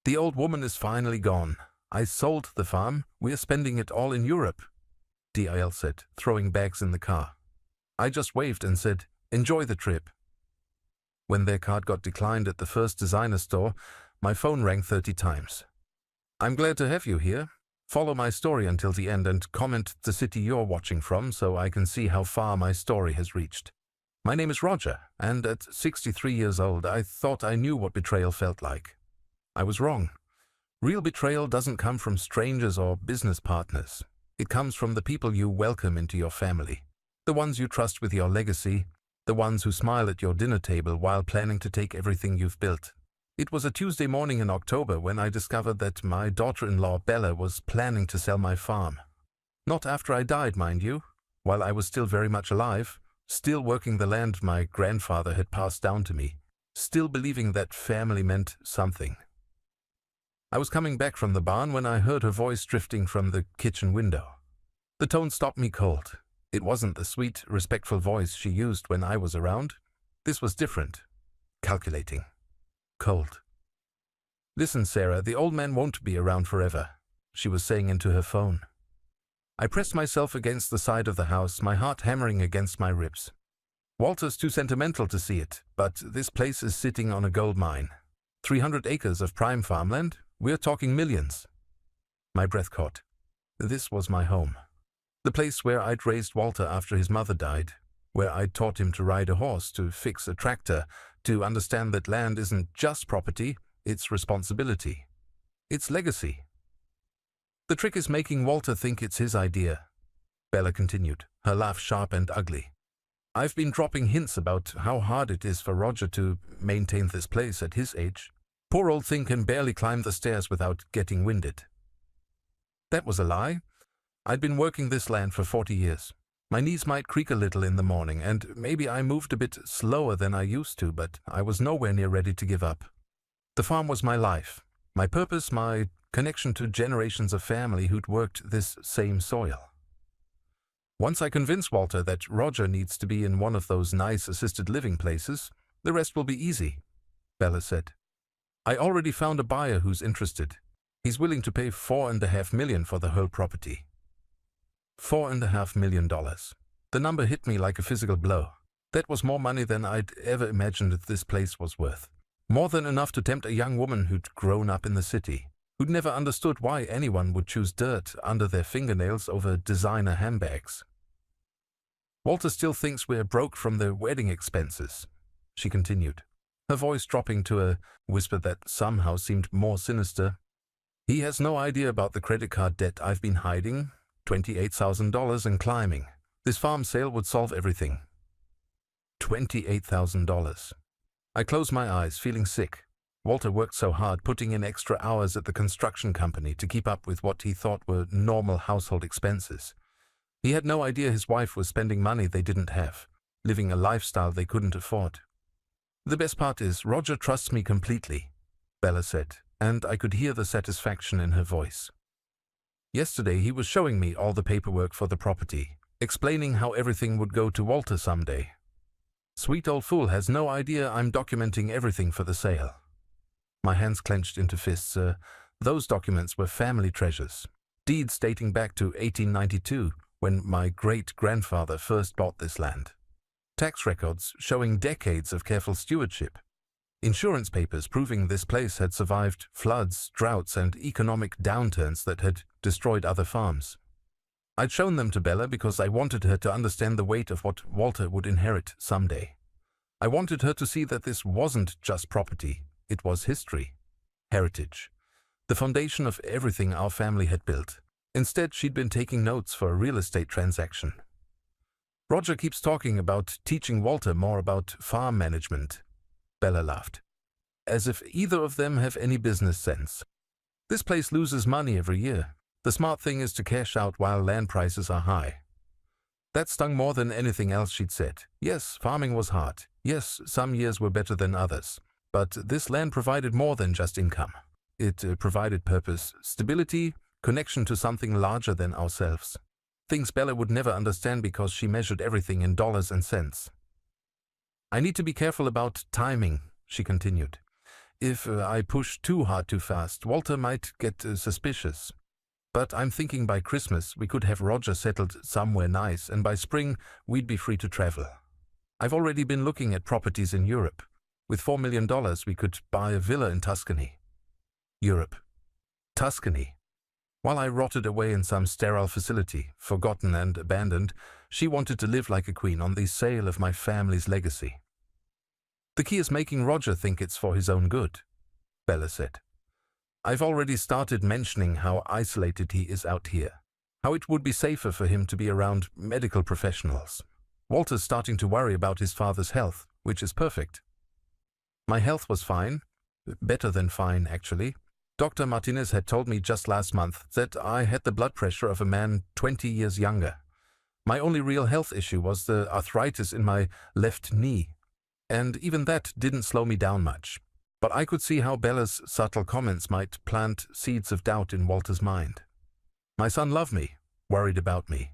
The old woman is finally gone. I sold the farm. We're spending it all in Europe, DIL said, throwing bags in the car. I just waved and said, enjoy the trip. When their card got declined at the first designer store, my phone rang 30 times. I'm glad to have you here. Follow my story until the end and comment the city you're watching from so I can see how far my story has reached. My name is Roger, and at 63 years old, I thought I knew what betrayal felt like. I was wrong. Real betrayal doesn't come from strangers or business partners. It comes from the people you welcome into your family, the ones you trust with your legacy, the ones who smile at your dinner table while planning to take everything you've built. It was a Tuesday morning in October when I discovered that my daughter-in-law Bella was planning to sell my farm. Not after I died, mind you, while I was still very much alive, still working the land my grandfather had passed down to me, still believing that family meant something. I was coming back from the barn when I heard her voice drifting from the kitchen window. The tone stopped me cold. It wasn't the sweet, respectful voice she used when I was around. This was different. Calculating. Cold. Listen, Sarah, the old man won't be around forever, she was saying into her phone. I pressed myself against the side of the house, my heart hammering against my ribs. Walter's too sentimental to see it, but this place is sitting on a gold mine. 300 acres of prime farmland. We're talking millions. My breath caught. This was my home. The place where I'd raised Walter after his mother died, where I'd taught him to ride a horse, to fix a tractor, to understand that land isn't just property, it's responsibility. It's legacy. The trick is making Walter think it's his idea, Bella continued, her laugh sharp and ugly. I've been dropping hints about how hard it is for Roger to maintain this place at his age. Poor old thing can barely climb the stairs without getting winded. That was a lie. I'd been working this land for 40 years. My knees might creak a little in the morning, and maybe I moved a bit slower than I used to, but I was nowhere near ready to give up. The farm was my life, my purpose, my connection to generations of family who'd worked this same soil. Once I convince Walter that Roger needs to be in one of those nice assisted living places, the rest will be easy, Bella said. I already found a buyer who's interested. He's willing to pay $4.5 million for the whole property. $4.5 million. The number hit me like a physical blow. That was more money than I'd ever imagined that this place was worth. More than enough to tempt a young woman who'd grown up in the city, who'd never understood why anyone would choose dirt under their fingernails over designer handbags. Walter still thinks we're broke from the wedding expenses, she continued, her voice dropping to a whisper that somehow seemed more sinister. He has no idea about the credit card debt I've been hiding, $28,000 and climbing. This farm sale would solve everything. $28,000. I closed my eyes, feeling sick. Walter worked so hard, putting in extra hours at the construction company to keep up with what he thought were normal household expenses. He had no idea his wife was spending money they didn't have, living a lifestyle they couldn't afford. The best part is, Roger trusts me completely, Bella said, and I could hear the satisfaction in her voice. Yesterday he was showing me all the paperwork for the property, explaining how everything would go to Walter someday. Sweet old fool has no idea I'm documenting everything for the sale. My hands clenched into fists. Those documents were family treasures, deeds dating back to 1892, when my great-grandfather first bought this land. Tax records showing decades of careful stewardship. Insurance papers proving this place had survived floods, droughts, and economic downturns that had destroyed other farms. I'd shown them to Bella because I wanted her to understand the weight of what Walter would inherit someday. I wanted her to see that this wasn't just property, it was history, heritage, the foundation of everything our family had built. Instead, she'd been taking notes for a real estate transaction. Roger keeps talking about teaching Walter more about farm management, Bella laughed, as if either of them have any business sense. This place loses money every year. The smart thing is to cash out while land prices are high. That stung more than anything else she'd said. Yes, farming was hard. Yes, some years were better than others. But this land provided more than just income. It provided purpose, stability, connection to something larger than ourselves. Things Bella would never understand because she measured everything in dollars and cents. I need to be careful about timing, she continued. If I push too hard too fast, Walter might get suspicious. But I'm thinking by Christmas we could have Roger settled somewhere nice, and by spring we'd be free to travel. I've already been looking at properties in Europe. With $4 million we could buy a villa in Tuscany. Europe. Tuscany. While I rotted away in some sterile facility, forgotten and abandoned, she wanted to live like a queen on the sale of my family's legacy. The key is making Roger think it's for his own good, Bella said. I've already started mentioning how isolated he is out here, how it would be safer for him to be around medical professionals. Walter's starting to worry about his father's health, which is perfect. My health was fine, better than fine actually. Dr. Martinez had told me just last month that I had the blood pressure of a man 20 years younger. My only real health issue was the arthritis in my left knee, and even that didn't slow me down much. But I could see how Bella's subtle comments might plant seeds of doubt in Walter's mind. My son loved me, worried about me.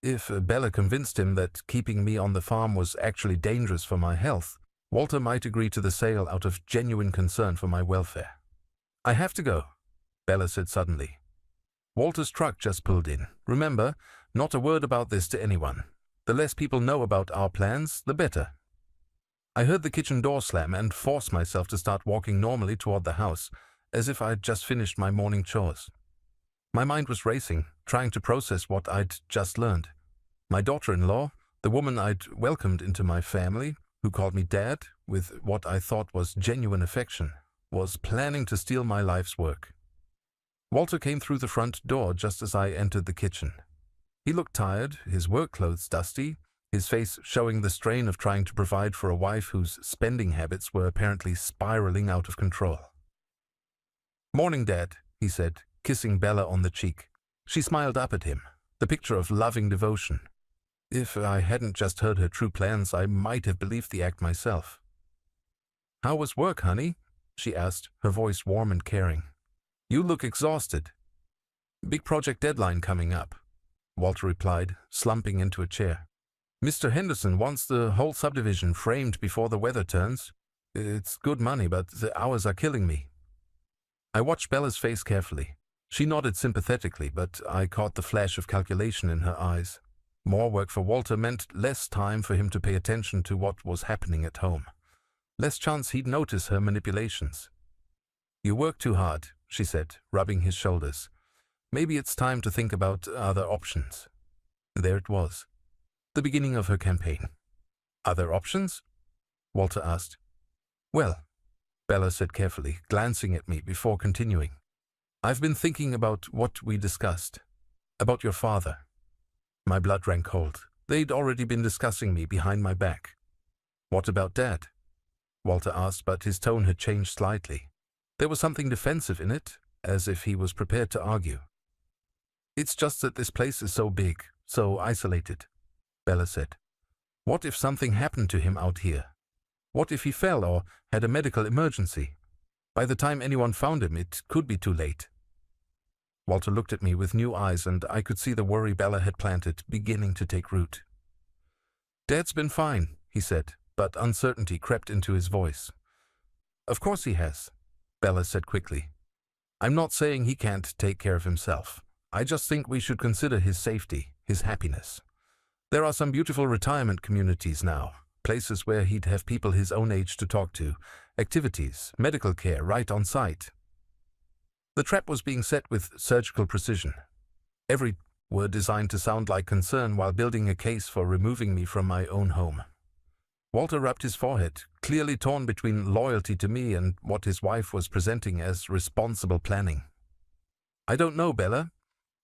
If Bella convinced him that keeping me on the farm was actually dangerous for my health, Walter might agree to the sale out of genuine concern for my welfare. I have to go, Bella said suddenly. Walter's truck just pulled in. Remember, not a word about this to anyone. The less people know about our plans, the better. I heard the kitchen door slam and forced myself to start walking normally toward the house, as if I'd just finished my morning chores. My mind was racing, trying to process what I'd just learned. My daughter-in-law, the woman I'd welcomed into my family, who called me Dad with what I thought was genuine affection, was planning to steal my life's work. Walter came through the front door just as I entered the kitchen. He looked tired, his work clothes dusty, his face showing the strain of trying to provide for a wife whose spending habits were apparently spiraling out of control. "Morning, Dad," he said, kissing Bella on the cheek. She smiled up at him, the picture of loving devotion. If I hadn't just heard her true plans, I might have believed the act myself. "How was work, honey?" she asked, her voice warm and caring. "You look exhausted." "Big project deadline coming up," Walter replied, slumping into a chair. "Mr. Henderson wants the whole subdivision framed before the weather turns. It's good money, but the hours are killing me." I watched Bella's face carefully. She nodded sympathetically, but I caught the flash of calculation in her eyes. More work for Walter meant less time for him to pay attention to what was happening at home. Less chance he'd notice her manipulations. "You work too hard," she said, rubbing his shoulders. "Maybe it's time to think about other options." There it was, the beginning of her campaign. "Other options?" Walter asked. "Well," Bella said carefully, glancing at me before continuing. "I've been thinking about what we discussed. About your father." My blood ran cold. They'd already been discussing me behind my back. "What about Dad?" Walter asked, but his tone had changed slightly. There was something defensive in it, as if he was prepared to argue. "It's just that this place is so big, so isolated," Bella said. "What if something happened to him out here? What if he fell or had a medical emergency? By the time anyone found him, it could be too late." Walter looked at me with new eyes, and I could see the worry Bella had planted beginning to take root. "Dad's been fine," he said, but uncertainty crept into his voice. "Of course he has," Bella said quickly. "I'm not saying he can't take care of himself. I just think we should consider his safety, his happiness. There are some beautiful retirement communities now, places where he'd have people his own age to talk to, activities, medical care right on site." The trap was being set with surgical precision. Every word designed to sound like concern while building a case for removing me from my own home. Walter rubbed his forehead, clearly torn between loyalty to me and what his wife was presenting as responsible planning. "I don't know, Bella.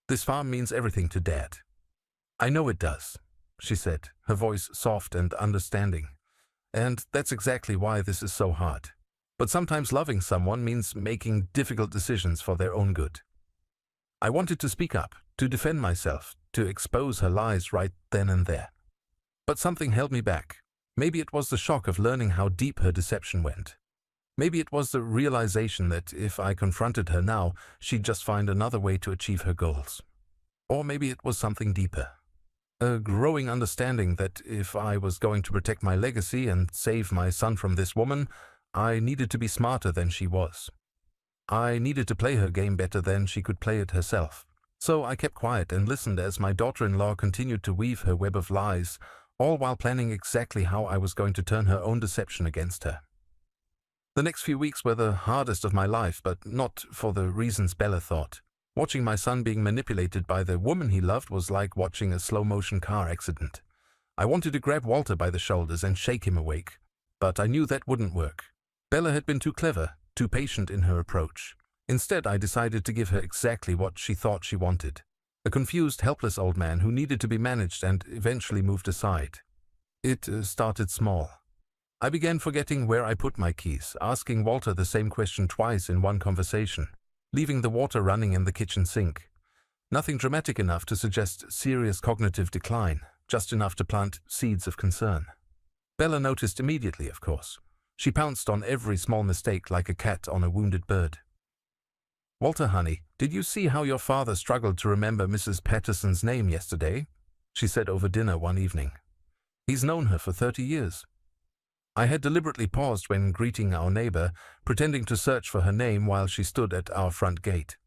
This farm means everything to Dad." "I know it does," she said, her voice soft and understanding. "And that's exactly why this is so hard. But sometimes loving someone means making difficult decisions for their own good." I wanted to speak up, to defend myself, to expose her lies right then and there. But something held me back. Maybe it was the shock of learning how deep her deception went. Maybe it was the realization that if I confronted her now, she'd just find another way to achieve her goals. Or maybe it was something deeper. A growing understanding that if I was going to protect my legacy and save my son from this woman, I needed to be smarter than she was. I needed to play her game better than she could play it herself. So I kept quiet and listened as my daughter-in-law continued to weave her web of lies, all while planning exactly how I was going to turn her own deception against her. The next few weeks were the hardest of my life, but not for the reasons Bella thought. Watching my son being manipulated by the woman he loved was like watching a slow-motion car accident. I wanted to grab Walter by the shoulders and shake him awake, but I knew that wouldn't work. Bella had been too clever, too patient in her approach. Instead, I decided to give her exactly what she thought she wanted. A confused, helpless old man who needed to be managed and eventually moved aside. It started small. I began forgetting where I put my keys, asking Walter the same question twice in one conversation, leaving the water running in the kitchen sink. Nothing dramatic enough to suggest serious cognitive decline, just enough to plant seeds of concern. Bella noticed immediately, of course. She pounced on every small mistake like a cat on a wounded bird. "Walter, honey, did you see how your father struggled to remember Mrs. Patterson's name yesterday?" she said over dinner one evening. "He's known her for 30 years. I had deliberately paused when greeting our neighbor, pretending to search for her name while she stood at our front gate.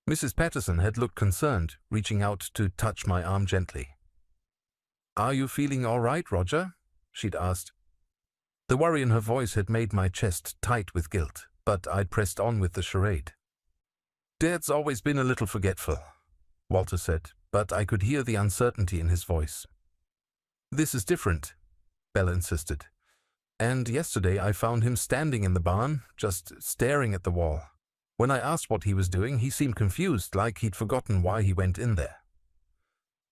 Mrs. Patterson had looked concerned, reaching out to touch my arm gently. "Are you feeling all right, Roger?" she'd asked. The worry in her voice had made my chest tight with guilt, but I'd pressed on with the charade. "Dad's always been a little forgetful," Walter said, but I could hear the uncertainty in his voice. "This is different," Bella insisted. "And yesterday I found him standing in the barn, just staring at the wall. When I asked what he was doing, he seemed confused, like he'd forgotten why he went in there."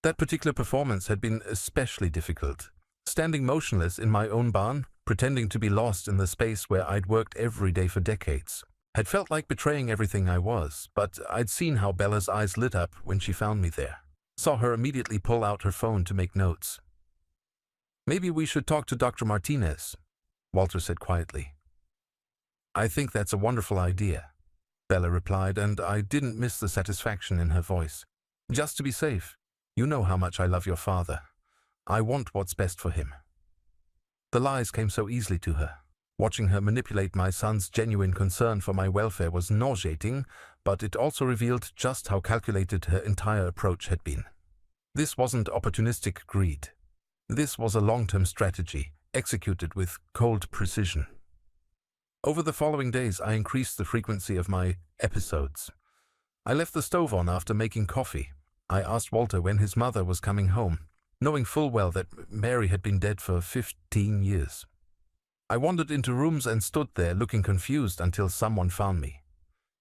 That particular performance had been especially difficult. Standing motionless in my own barn, pretending to be lost in the space where I'd worked every day for decades, had felt like betraying everything I was, but I'd seen how Bella's eyes lit up when she found me there. Saw her immediately pull out her phone to make notes. "Maybe we should talk to Dr. Martinez," Walter said quietly. "I think that's a wonderful idea," Bella replied, and I didn't miss the satisfaction in her voice. "Just to be safe. You know how much I love your father. I want what's best for him." The lies came so easily to her. Watching her manipulate my son's genuine concern for my welfare was nauseating, but it also revealed just how calculated her entire approach had been. This wasn't opportunistic greed. This was a long-term strategy, executed with cold precision. Over the following days, I increased the frequency of my episodes. I left the stove on after making coffee. I asked Walter when his mother was coming home, knowing full well that Mary had been dead for 15 years. I wandered into rooms and stood there looking confused until someone found me.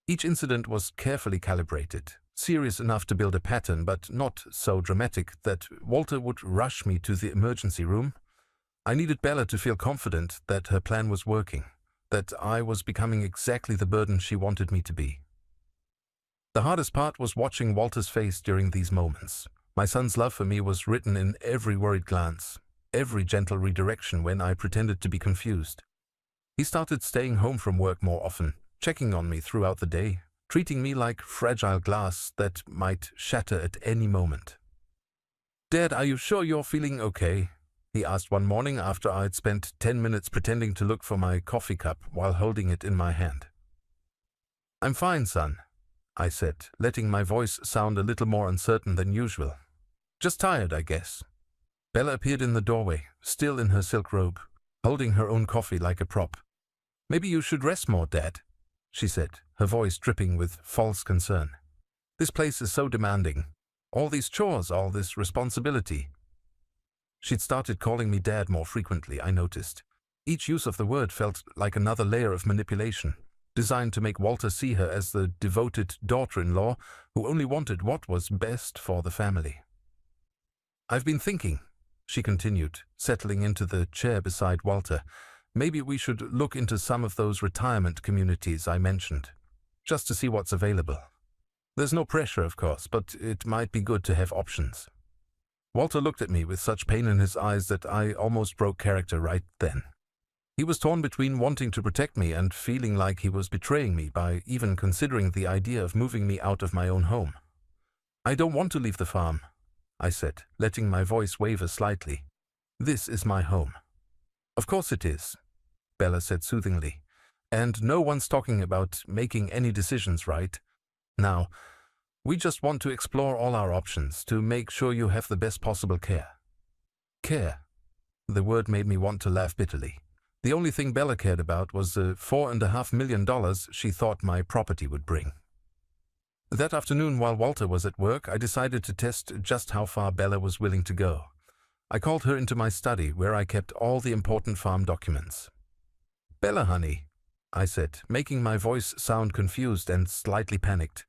Each incident was carefully calibrated, serious enough to build a pattern, but not so dramatic that Walter would rush me to the emergency room. I needed Bella to feel confident that her plan was working, that I was becoming exactly the burden she wanted me to be. The hardest part was watching Walter's face during these moments. My son's love for me was written in every worried glance, every gentle redirection when I pretended to be confused. He started staying home from work more often, checking on me throughout the day, treating me like fragile glass that might shatter at any moment. "Dad, are you sure you're feeling okay?" he asked one morning after I'd spent 10 minutes pretending to look for my coffee cup while holding it in my hand. "I'm fine, son," I said, letting my voice sound a little more uncertain than usual. "Just tired, I guess." Bella appeared in the doorway, still in her silk robe, holding her own coffee like a prop. "Maybe you should rest more, Dad," she said, her voice dripping with false concern. "This place is so demanding. All these chores, all this responsibility." She'd started calling me Dad more frequently, I noticed. Each use of the word felt like another layer of manipulation, designed to make Walter see her as the devoted daughter-in-law who only wanted what was best for the family. "I've been thinking," she continued, settling into the chair beside Walter, "maybe we should look into some of those retirement communities I mentioned, just to see what's available. There's no pressure, of course, but it might be good to have options." Walter looked at me with such pain in his eyes that I almost broke character right then. He was torn between wanting to protect me and feeling like he was betraying me by even considering the idea of moving me out of my own home. "I don't want to leave the farm," I said, letting my voice waver slightly. "This is my home." "Of course it is," Bella said soothingly. And no one's talking about making any decisions, right? Now, we just want to explore all our options to make sure you have the best possible care. Care. The word made me want to laugh bitterly. The only thing Bella cared about was the $4.5 million she thought my property would bring. That afternoon, while Walter was at work, I decided to test just how far Bella was willing to go. I called her into my study, where I kept all the important farm documents. "Bella, honey," I said, making my voice sound confused and slightly panicked.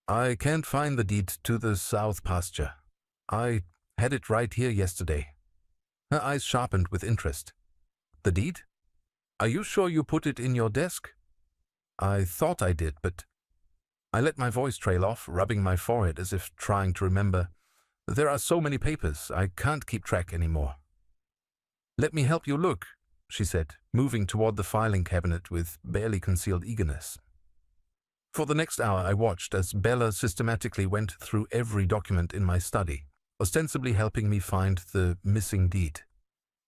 "I can't find the deed to the south pasture. I had it right here yesterday." Her eyes sharpened with interest. "The deed? Are you sure you put it in your desk?" "I thought I did, but—" I let my voice trail off, rubbing my forehead as if trying to remember. "There are so many papers, I can't keep track anymore." "Let me help you look," she said, moving toward the filing cabinet with barely concealed eagerness. For the next hour I watched as Bella systematically went through every document in my study, ostensibly helping me find the missing deed.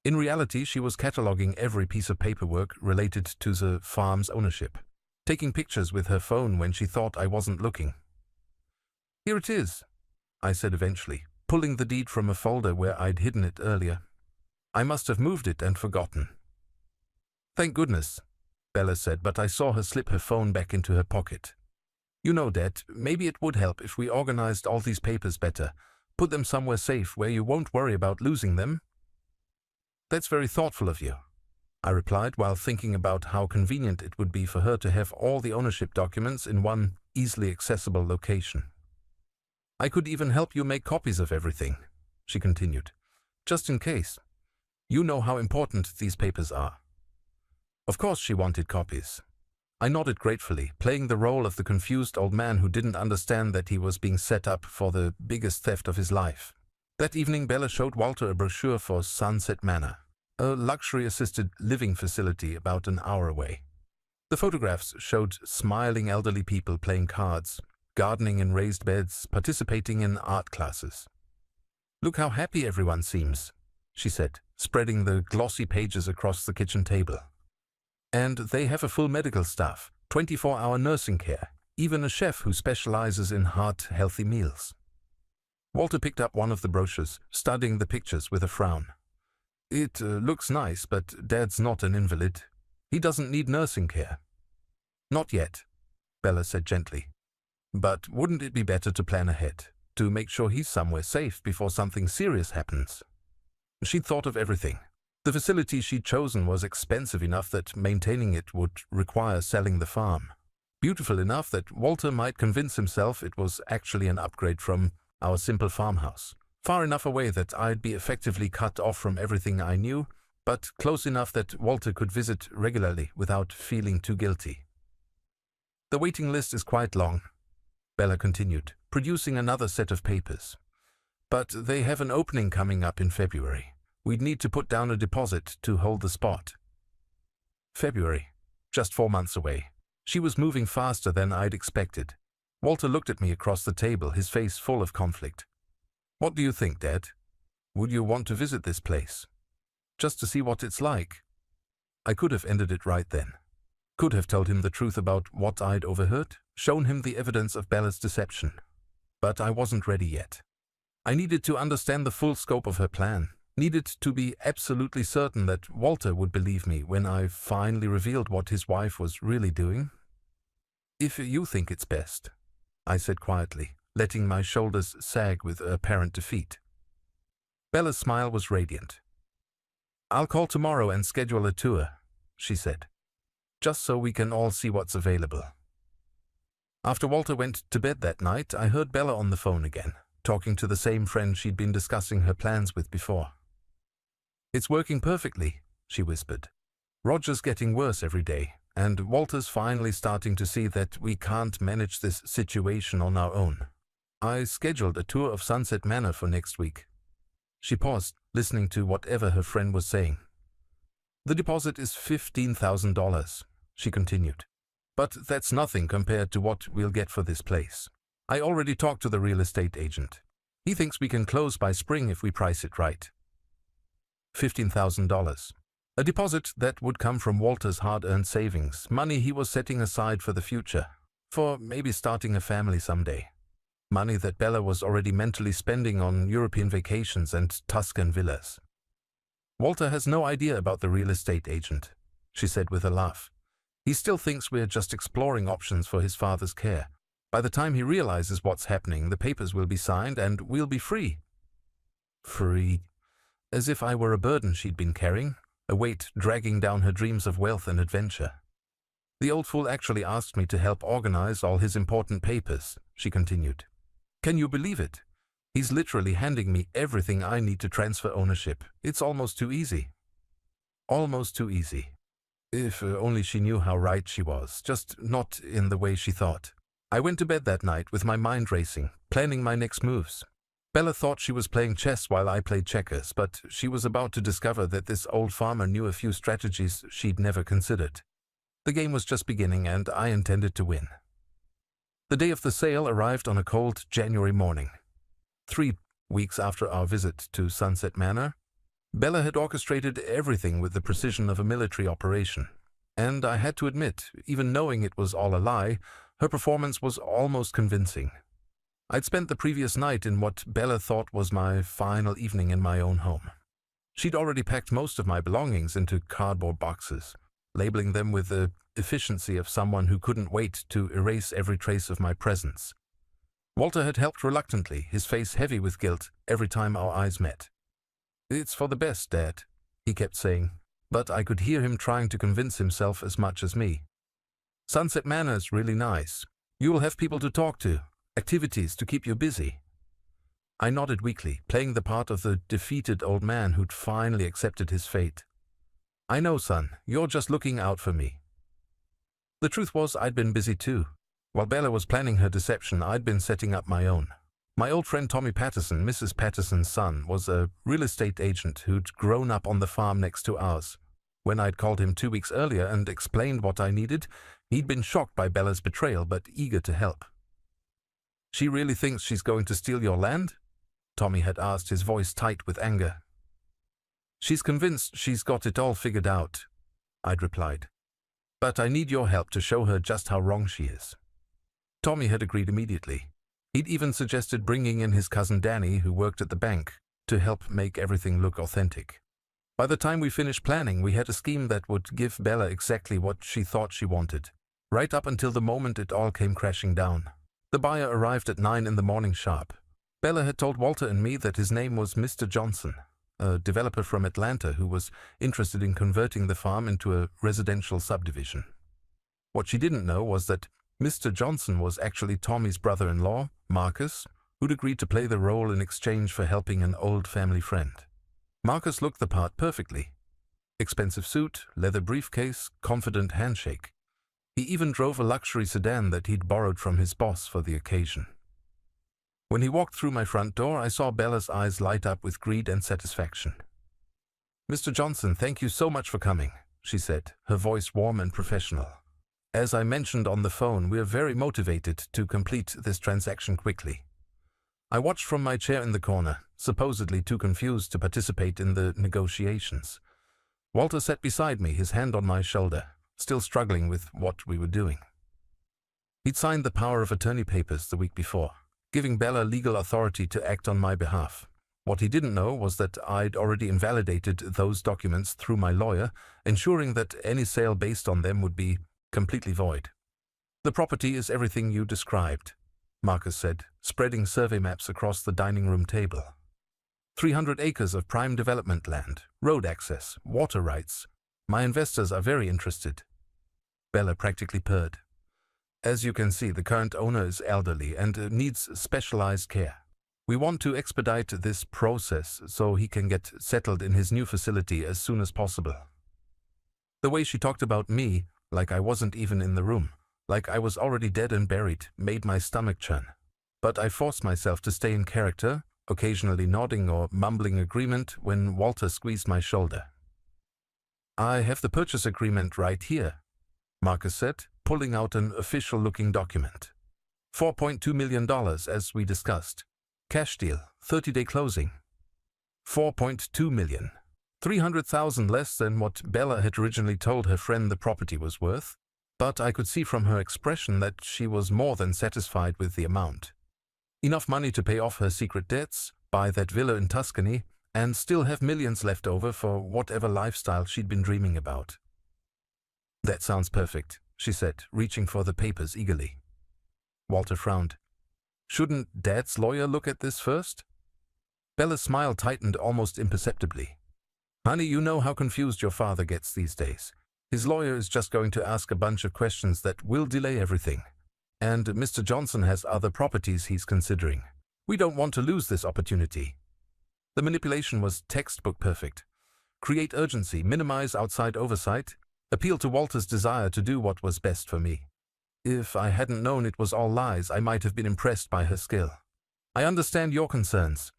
In reality, she was cataloging every piece of paperwork related to the farm's ownership, taking pictures with her phone when she thought I wasn't looking. "Here it is," I said eventually, pulling the deed from a folder where I'd hidden it earlier. I must have moved it and forgotten. "Thank goodness," Bella said, but I saw her slip her phone back into her pocket. "You know, Dad, maybe it would help if we organized all these papers better, put them somewhere safe where you won't worry about losing them." "That's very thoughtful of you," I replied while thinking about how convenient it would be for her to have all the ownership documents in one easily accessible location. "I could even help you make copies of everything," she continued, "just in case. You know how important these papers are." Of course she wanted copies. I nodded gratefully, playing the role of the confused old man who didn't understand that he was being set up for the biggest theft of his life. That evening, Bella showed Walter a brochure for Sunset Manor, a luxury-assisted living facility about an hour away. The photographs showed smiling elderly people playing cards, gardening in raised beds, participating in art classes. "Look how happy everyone seems," she said, spreading the glossy pages across the kitchen table. "And they have a full medical staff, 24-hour nursing care, even a chef who specializes in heart-healthy meals." Walter picked up one of the brochures, studying the pictures with a frown. "It looks nice, but Dad's not an invalid. He doesn't need nursing care." "Not yet," Bella said gently. "But wouldn't it be better to plan ahead, to make sure he's somewhere safe before something serious happens?" She'd thought of everything. The facility she'd chosen was expensive enough that maintaining it would require selling the farm. Beautiful enough that Walter might convince himself it was actually an upgrade from our simple farmhouse. Far enough away that I'd be effectively cut off from everything I knew, but close enough that Walter could visit regularly without feeling too guilty. "The waiting list is quite long," Bella continued, producing another set of papers. "But they have an opening coming up in February. We'd need to put down a deposit to hold the spot." February, just 4 months away. She was moving faster than I'd expected. Walter looked at me across the table, his face full of conflict. "What do you think, Dad? Would you want to visit this place? Just to see what it's like?" I could have ended it right then. Could have told him the truth about what I'd overheard, shown him the evidence of Bella's deception. But I wasn't ready yet. I needed to understand the full scope of her plan. Needed to be absolutely certain that Walter would believe me when I finally revealed what his wife was really doing. "If you think it's best," I said quietly, letting my shoulders sag with apparent defeat. Bella's smile was radiant. "I'll call tomorrow and schedule a tour," she said, "just so we can all see what's available." After Walter went to bed that night, I heard Bella on the phone again, talking to the same friend she'd been discussing her plans with before. "It's working perfectly," she whispered. "Roger's getting worse every day, and Walter's finally starting to see that we can't manage this situation on our own. I scheduled a tour of Sunset Manor for next week." She paused, listening to whatever her friend was saying. "The deposit is $15,000, she continued. "But that's nothing compared to what we'll get for this place. I already talked to the real estate agent. He thinks we can close by spring if we price it right." $15,000. A deposit that would come from Walter's hard-earned savings, money he was setting aside for the future, for maybe starting a family someday. Money that Bella was already mentally spending on European vacations and Tuscan villas. "Walter has no idea about the real estate agent," she said with a laugh. "He still thinks we're just exploring options for his father's care. By the time he realizes what's happening, the papers will be signed and we'll be free." Free. As if I were a burden she'd been carrying, a weight dragging down her dreams of wealth and adventure. "The old fool actually asked me to help organize all his important papers," she continued. "Can you believe it? He's literally handing me everything I need to transfer ownership. It's almost too easy." Almost too easy. If only she knew how right she was, just not in the way she thought. I went to bed that night with my mind racing, planning my next moves. Bella thought she was playing chess while I played checkers, but she was about to discover that this old farmer knew a few strategies she'd never considered. The game was just beginning, and I intended to win. The day of the sale arrived on a cold January morning. 3 weeks after our visit to Sunset Manor, Bella had orchestrated everything with the precision of a military operation. And I had to admit, even knowing it was all a lie, her performance was almost convincing. I'd spent the previous night in what Bella thought was my final evening in my own home. She'd already packed most of my belongings into cardboard boxes, labeling them with the efficiency of someone who couldn't wait to erase every trace of my presence. Walter had helped reluctantly, his face heavy with guilt every time our eyes met. "It's for the best, Dad," he kept saying, but I could hear him trying to convince himself as much as me. "Sunset Manor's really nice. You will have people to talk to, activities to keep you busy." I nodded weakly, playing the part of the defeated old man who'd finally accepted his fate. "I know, son, you're just looking out for me." The truth was I'd been busy too. While Bella was planning her deception, I'd been setting up my own. My old friend Tommy Patterson, Mrs. Patterson's son, was a real estate agent who'd grown up on the farm next to ours. When I'd called him 2 weeks earlier and explained what I needed, he'd been shocked by Bella's betrayal but eager to help. "She really thinks she's going to steal your land?" Tommy had asked, his voice tight with anger. "She's convinced she's got it all figured out," I'd replied. "But I need your help to show her just how wrong she is." Tommy had agreed immediately. He'd even suggested bringing in his cousin Danny, who worked at the bank, to help make everything look authentic. By the time we finished planning, we had a scheme that would give Bella exactly what she thought she wanted, right up until the moment it all came crashing down. The buyer arrived at 9 in the morning sharp. Bella had told Walter and me that his name was Mr. Johnson, a developer from Atlanta who was interested in converting the farm into a residential subdivision. What she didn't know was that Mr. Johnson was actually Tommy's brother-in-law, Marcus, who'd agreed to play the role in exchange for helping an old family friend. Marcus looked the part perfectly. Expensive suit, leather briefcase, confident handshake. He even drove a luxury sedan that he'd borrowed from his boss for the occasion. When he walked through my front door, I saw Bella's eyes light up with greed and satisfaction. "Mr. Johnson, thank you so much for coming," she said, her voice warm and professional. "As I mentioned on the phone, we're very motivated to complete this transaction quickly." I watched from my chair in the corner, supposedly too confused to participate in the negotiations. Walter sat beside me, his hand on my shoulder, still struggling with what we were doing. He'd signed the power of attorney papers the week before, giving Bella legal authority to act on my behalf. What he didn't know was that I'd already invalidated those documents through my lawyer, ensuring that any sale based on them would be completely void. "The property is everything you described," Marcus said, spreading survey maps across the dining room table. 300 acres of prime development land, road access, water rights. My investors are very interested. Bella practically purred. "As you can see, the current owner is elderly and needs specialized care. We want to expedite this process so he can get settled in his new facility as soon as possible." The way she talked about me, like I wasn't even in the room, like I was already dead and buried, made my stomach churn. But I forced myself to stay in character, occasionally nodding or mumbling agreement when Walter squeezed my shoulder. "I have the purchase agreement right here," Marcus said, pulling out an official-looking document. $4.2 million, as we discussed. Cash deal, 30-day closing. $4.2 million. $300,000 less than what Bella had originally told her friend the property was worth, but I could see from her expression that she was more than satisfied with the amount. Enough money to pay off her secret debts, buy that villa in Tuscany, and still have millions left over for whatever lifestyle she'd been dreaming about. "That sounds perfect," she said, reaching for the papers eagerly. Walter frowned. "Shouldn't Dad's lawyer look at this first?" Bella's smile tightened almost imperceptibly. "Honey, you know how confused your father gets these days. His lawyer is just going to ask a bunch of questions that will delay everything. And Mr. Johnson has other properties he's considering. We don't want to lose this opportunity." The manipulation was textbook perfect. Create urgency, minimize outside oversight, appeal to Walter's desire to do what was best for me. If I hadn't known it was all lies, I might have been impressed by her skill. "I understand your concerns,"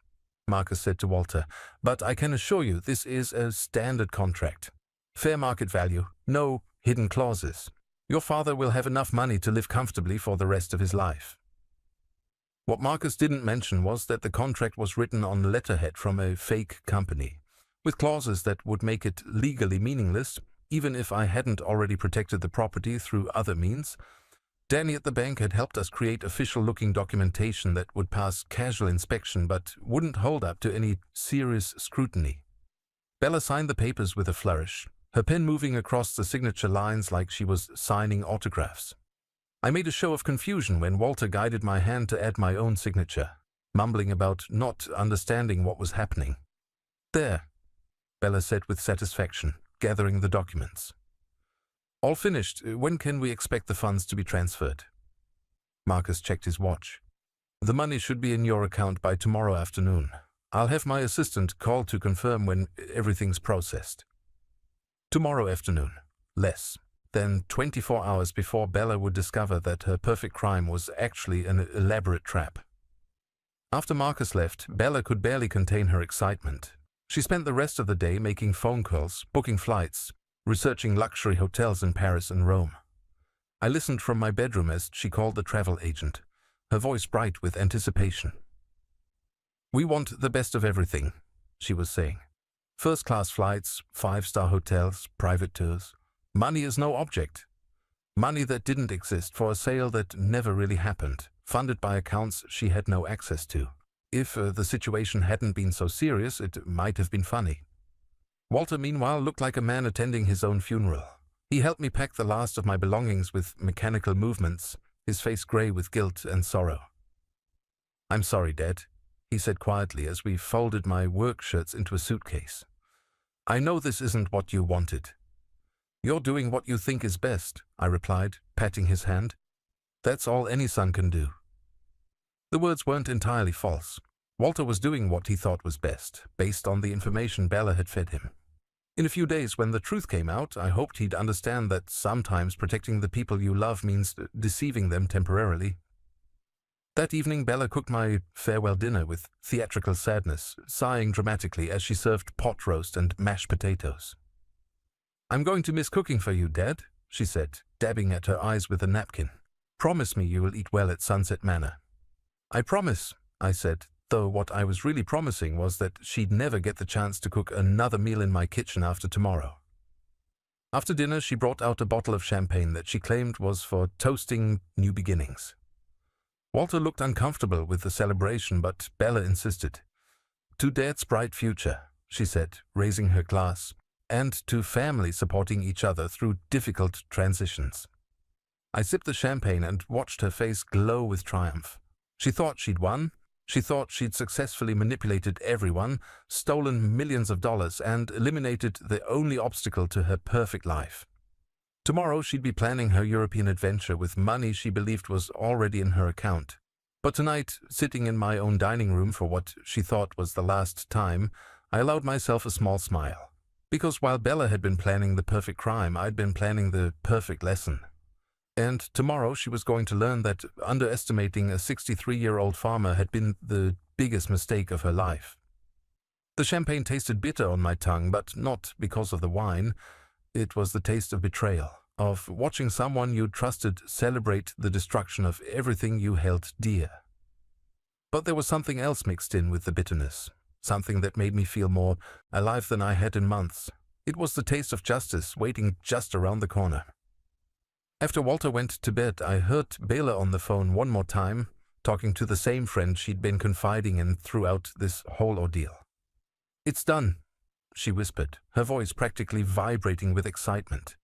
Marcus said to Walter, "but I can assure you this is a standard contract. Fair market value, no hidden clauses. Your father will have enough money to live comfortably for the rest of his life." What Marcus didn't mention was that the contract was written on letterhead from a fake company, with clauses that would make it legally meaningless, even if I hadn't already protected the property through other means. Danny at the bank had helped us create official-looking documentation that would pass casual inspection but wouldn't hold up to any serious scrutiny. Bella signed the papers with a flourish, her pen moving across the signature lines like she was signing autographs. I made a show of confusion when Walter guided my hand to add my own signature, mumbling about not understanding what was happening. "There," Bella said with satisfaction, gathering the documents. "All finished. When can we expect the funds to be transferred?" Marcus checked his watch. "The money should be in your account by tomorrow afternoon. I'll have my assistant call to confirm when everything's processed." Tomorrow afternoon. Less than 24 hours before Bella would discover that her perfect crime was actually an elaborate trap. After Marcus left, Bella could barely contain her excitement. She spent the rest of the day making phone calls, booking flights, researching luxury hotels in Paris and Rome. I listened from my bedroom as she called the travel agent, her voice bright with anticipation. "We want the best of everything," she was saying. "First-class flights, 5-star hotels, private tours. Money is no object. Money that didn't exist for a sale that never really happened, funded by accounts she had no access to. If the situation hadn't been so serious, it might have been funny." Walter, meanwhile, looked like a man attending his own funeral. He helped me pack the last of my belongings with mechanical movements, his face gray with guilt and sorrow. "I'm sorry, Dad," he said quietly as we folded my work shirts into a suitcase. "I know this isn't what you wanted." "You're doing what you think is best," I replied, patting his hand. "That's all any son can do." The words weren't entirely false. Walter was doing what he thought was best, based on the information Bella had fed him. In a few days, when the truth came out, I hoped he'd understand that sometimes protecting the people you love means deceiving them temporarily. That evening, Bella cooked my farewell dinner with theatrical sadness, sighing dramatically as she served pot roast and mashed potatoes. "I'm going to miss cooking for you, Dad," she said, dabbing at her eyes with a napkin. "Promise me you will eat well at Sunset Manor." "I promise," I said, though what I was really promising was that she'd never get the chance to cook another meal in my kitchen after tomorrow. After dinner, she brought out a bottle of champagne that she claimed was for toasting new beginnings. Walter looked uncomfortable with the celebration, but Bella insisted. "To Dad's bright future," she said, raising her glass, "and to family supporting each other through difficult transitions." I sipped the champagne and watched her face glow with triumph. She thought she'd won. She thought she'd successfully manipulated everyone, stolen millions of dollars, and eliminated the only obstacle to her perfect life. Tomorrow she'd be planning her European adventure with money she believed was already in her account. But tonight, sitting in my own dining room for what she thought was the last time, I allowed myself a small smile. Because while Bella had been planning the perfect crime, I'd been planning the perfect lesson. And tomorrow she was going to learn that underestimating a 63-year-old farmer had been the biggest mistake of her life. The champagne tasted bitter on my tongue, but not because of the wine. It was the taste of betrayal, of watching someone you trusted celebrate the destruction of everything you held dear. But there was something else mixed in with the bitterness. something that made me feel more alive than I had in months. It was the taste of justice waiting just around the corner. After Walter went to bed, I heard Bela on the phone one more time, talking to the same friend she'd been confiding in throughout this whole ordeal. "It's done," she whispered, her voice practically vibrating with excitement.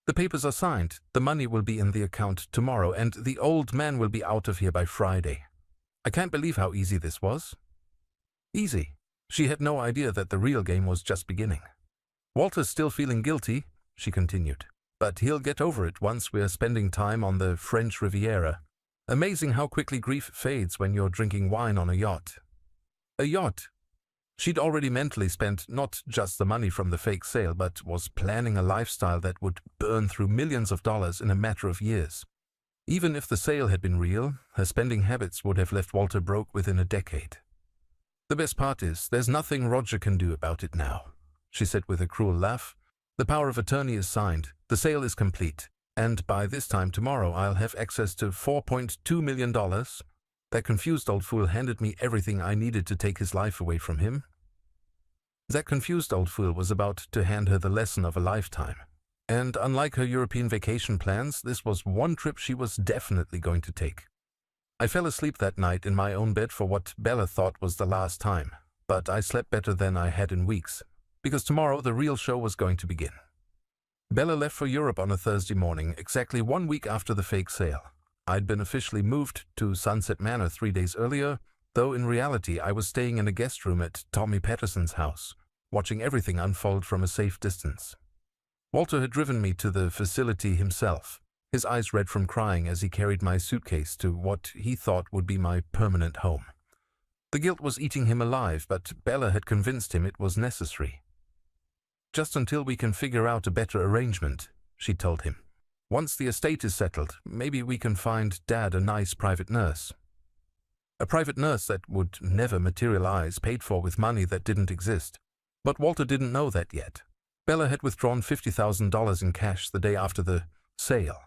"The papers are signed, the money will be in the account tomorrow, and the old man will be out of here by Friday. I can't believe how easy this was." Easy. She had no idea that the real game was just beginning. "Walter's still feeling guilty," she continued, "but he'll get over it once we're spending time on the French Riviera. Amazing how quickly grief fades when you're drinking wine on a yacht." A yacht? She'd already mentally spent not just the money from the fake sale, but was planning a lifestyle that would burn through millions of dollars in a matter of years. Even if the sale had been real, her spending habits would have left Walter broke within a decade. "The best part is, there's nothing Roger can do about it now," she said with a cruel laugh. "The power of attorney is signed, the sale is complete, and by this time tomorrow I'll have access to $4.2 million. That confused old fool handed me everything I needed to take his life away from him." That confused old fool was about to hand her the lesson of a lifetime. And unlike her European vacation plans, this was one trip she was definitely going to take. I fell asleep that night in my own bed for what Bella thought was the last time, but I slept better than I had in weeks, because tomorrow the real show was going to begin. Bella left for Europe on a Thursday morning, exactly 1 week after the fake sale. I'd been officially moved to Sunset Manor 3 days earlier, though in reality I was staying in a guest room at Tommy Patterson's house, watching everything unfold from a safe distance. Walter had driven me to the facility himself, his eyes red from crying as he carried my suitcase to what he thought would be my permanent home. The guilt was eating him alive, but Bella had convinced him it was necessary. "Just until we can figure out a better arrangement," she told him. "Once the estate is settled, maybe we can find Dad a nice private nurse. A private nurse that would never materialize, paid for with money that didn't exist." But Walter didn't know that yet. Bella had withdrawn $50,000 in cash the day after the sale,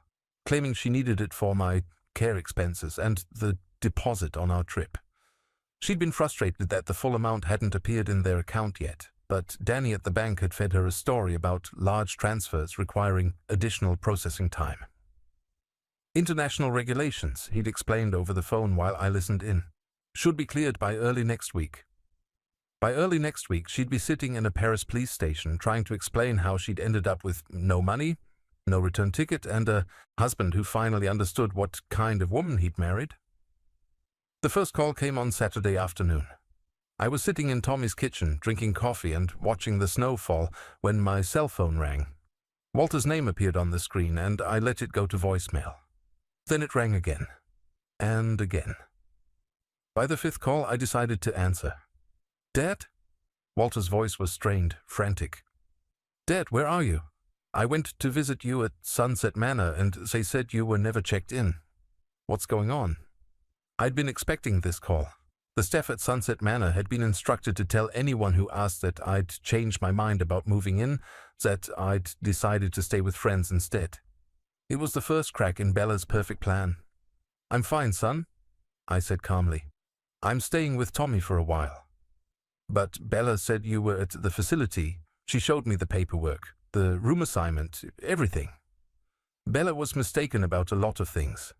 claiming she needed it for my care expenses and the deposit on our trip. She'd been frustrated that the full amount hadn't appeared in their account yet, but Danny at the bank had fed her a story about large transfers requiring additional processing time. "International regulations," he'd explained over the phone while I listened in, "should be cleared by early next week." By early next week, she'd be sitting in a Paris police station trying to explain how she'd ended up with no money, no return ticket, and a husband who finally understood what kind of woman he'd married. The first call came on Saturday afternoon. I was sitting in Tommy's kitchen, drinking coffee and watching the snow fall when my cell phone rang. Walter's name appeared on the screen, and I let it go to voicemail. Then it rang again. And again. By the 5th call, I decided to answer. "Dad?" Walter's voice was strained, frantic. "Dad, where are you? I went to visit you at Sunset Manor, and they said you were never checked in. What's going on?" I'd been expecting this call. The staff at Sunset Manor had been instructed to tell anyone who asked that I'd changed my mind about moving in, that I'd decided to stay with friends instead. It was the first crack in Bella's perfect plan. "I'm fine, son," I said calmly. "I'm staying with Tommy for a while." "But Bella said you were at the facility. She showed me the paperwork, the room assignment, everything." Bella was mistaken about a lot of things.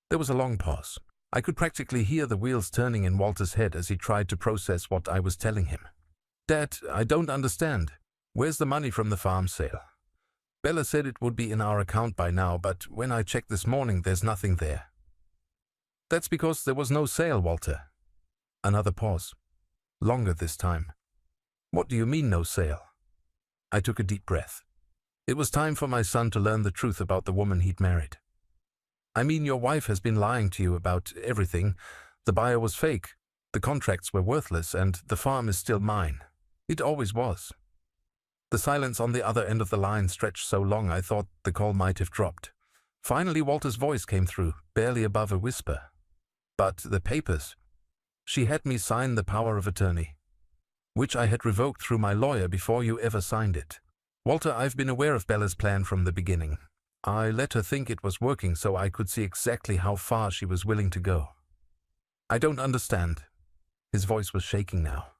There was a long pause. I could practically hear the wheels turning in Walter's head as he tried to process what I was telling him. "Dad, I don't understand. Where's the money from the farm sale? Bella said it would be in our account by now, but when I checked this morning, there's nothing there." "That's because there was no sale, Walter." Another pause. Longer this time. "What do you mean, no sale?" I took a deep breath. It was time for my son to learn the truth about the woman he'd married. "I mean, your wife has been lying to you about everything. The buyer was fake, the contracts were worthless, and the farm is still mine. It always was." The silence on the other end of the line stretched so long I thought the call might have dropped. Finally, Walter's voice came through, barely above a whisper. "But the papers. She had me sign the power of attorney, which I had revoked through my lawyer before you ever signed it. Walter, I've been aware of Bella's plan from the beginning. I let her think it was working so I could see exactly how far she was willing to go." "I don't understand." His voice was shaking now.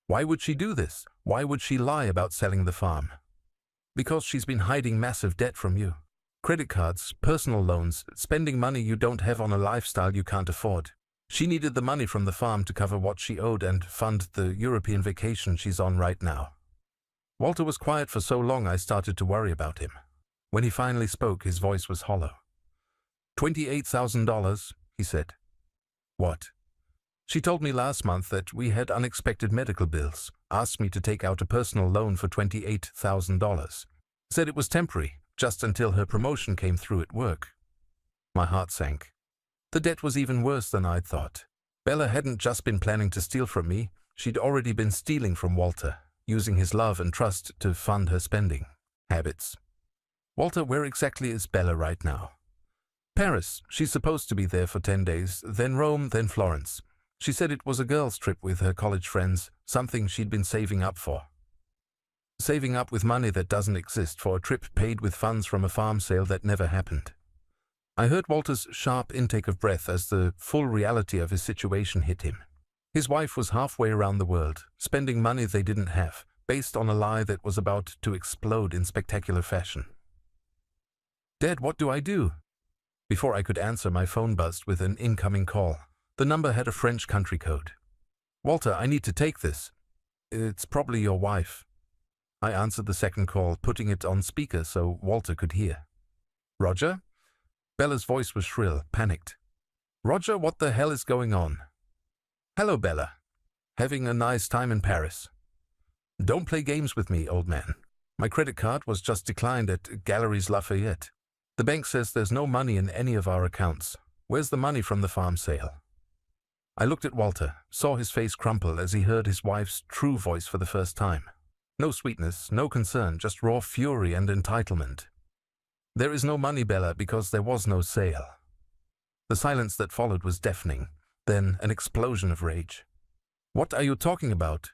Why would she do this? Why would she lie about selling the farm? Because she's been hiding massive debt from you. Credit cards, personal loans, spending money you don't have on a lifestyle you can't afford. She needed the money from the farm to cover what she owed and fund the European vacation she's on right now. Walter was quiet for so long I started to worry about him. When he finally spoke, his voice was hollow. $28,000, he said. What? She told me last month that we had unexpected medical bills, asked me to take out a personal loan for $28,000. Said it was temporary, just until her promotion came through at work. My heart sank. The debt was even worse than I'd thought. Bella hadn't just been planning to steal from me, she'd already been stealing from Walter, using his love and trust to fund her spending habits. Walter, where exactly is Bella right now? Paris. She's supposed to be there for 10 days, then Rome, then Florence. She said it was a girls' trip with her college friends, something she'd been saving up for. Saving up with money that doesn't exist for a trip paid with funds from a farm sale that never happened. I heard Walter's sharp intake of breath as the full reality of his situation hit him. His wife was halfway around the world, spending money they didn't have, based on a lie that was about to explode in spectacular fashion. Dad, what do I do? Before I could answer, my phone buzzed with an incoming call. The number had a French country code. Walter, I need to take this. It's probably your wife. I answered the second call, putting it on speaker so Walter could hear. Roger? Bella's voice was shrill, panicked. Roger, what the hell is going on? Hello, Bella. Having a nice time in Paris? Don't play games with me, old man. My credit card was just declined at Galeries Lafayette. The bank says there's no money in any of our accounts. Where's the money from the farm sale? I looked at Walter, saw his face crumple as he heard his wife's true voice for the first time. No sweetness, no concern, just raw fury and entitlement. There is no money, Bella, because there was no sale. The silence that followed was deafening, then an explosion of rage. What are you talking about?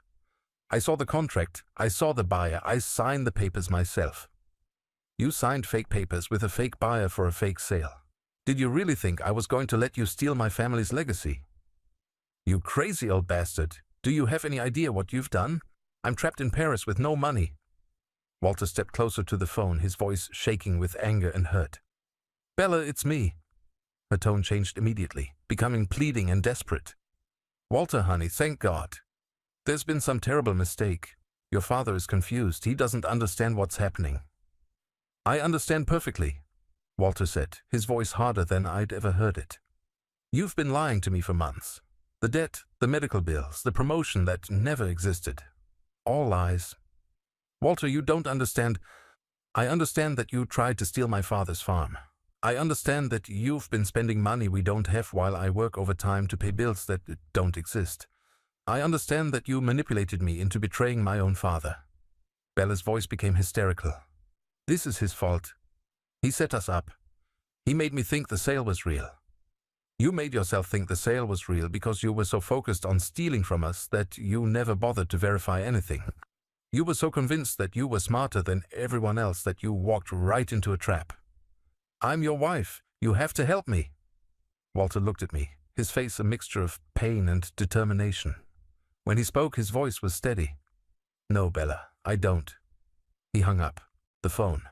I saw the contract, I saw the buyer, I signed the papers myself. You signed fake papers with a fake buyer for a fake sale. Did you really think I was going to let you steal my family's legacy? You crazy old bastard. Do you have any idea what you've done? I'm trapped in Paris with no money. Walter stepped closer to the phone, his voice shaking with anger and hurt. Bella, it's me. Her tone changed immediately, becoming pleading and desperate. Walter, honey, thank God. There's been some terrible mistake. Your father is confused. He doesn't understand what's happening. I understand perfectly, Walter said, his voice harder than I'd ever heard it. You've been lying to me for months. The debt, the medical bills, the promotion that never existed. All lies. Walter, you don't understand. I understand that you tried to steal my father's farm. I understand that you've been spending money we don't have while I work overtime to pay bills that don't exist. I understand that you manipulated me into betraying my own father. Bella's voice became hysterical. This is his fault. He set us up. He made me think the sale was real. You made yourself think the sale was real because you were so focused on stealing from us that you never bothered to verify anything. You were so convinced that you were smarter than everyone else that you walked right into a trap. I'm your wife. You have to help me. Walter looked at me, his face a mixture of pain and determination. When he spoke, his voice was steady. No, Bella, I don't. He hung up the phone.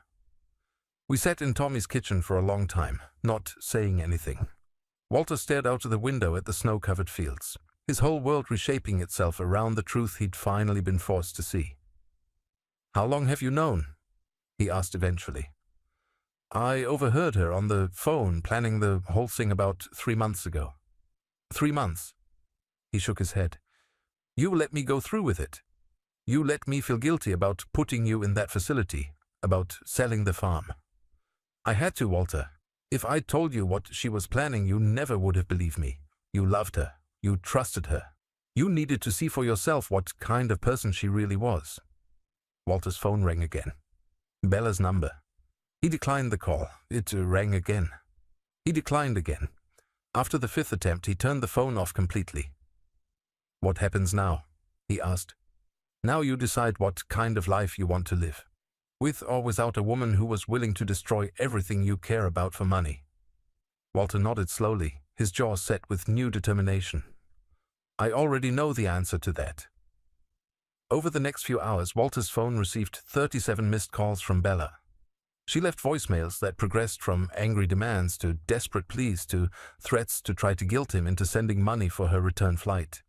We sat in Tommy's kitchen for a long time, not saying anything. Walter stared out of the window at the snow-covered fields, his whole world reshaping itself around the truth he'd finally been forced to see. How long have you known? He asked eventually. I overheard her on the phone planning the whole thing about 3 months ago. 3 months? He shook his head. You let me go through with it. You let me feel guilty about putting you in that facility, about selling the farm. I had to, Walter. If I told you what she was planning, you never would have believed me. You loved her. You trusted her. You needed to see for yourself what kind of person she really was. Walter's phone rang again. Bella's number. He declined the call. It rang again. He declined again. After the 5th attempt, he turned the phone off completely. What happens now? He asked. Now you decide what kind of life you want to live. With or without a woman who was willing to destroy everything you care about for money. Walter nodded slowly, his jaw set with new determination. I already know the answer to that. Over the next few hours, Walter's phone received 37 missed calls from Bella. She left voicemails that progressed from angry demands to desperate pleas to threats to try to guilt him into sending money for her return flight.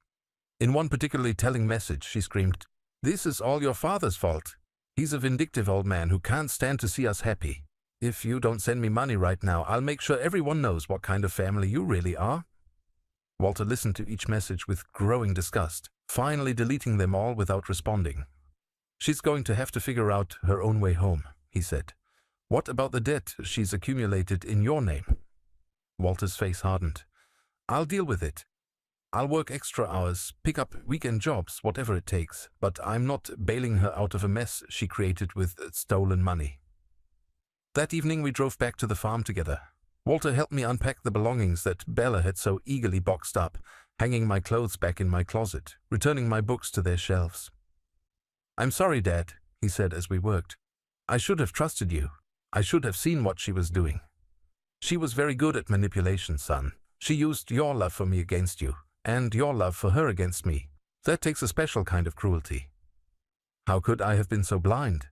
In one particularly telling message, she screamed, "This is all your father's fault. He's a vindictive old man who can't stand to see us happy. If you don't send me money right now, I'll make sure everyone knows what kind of family you really are." Walter listened to each message with growing disgust, finally deleting them all without responding. "She's going to have to figure out her own way home," he said. "What about the debt she's accumulated in your name?" Walter's face hardened. "I'll deal with it. I'll work extra hours, pick up weekend jobs, whatever it takes, but I'm not bailing her out of a mess she created with stolen money." That evening we drove back to the farm together. Walter helped me unpack the belongings that Bella had so eagerly boxed up, hanging my clothes back in my closet, returning my books to their shelves. "I'm sorry, Dad," he said as we worked. "I should have trusted you. I should have seen what she was doing. She was very good at manipulation, son. She used your love for me against you, and your love for her against me. That takes a special kind of cruelty. How could I have been so blind?"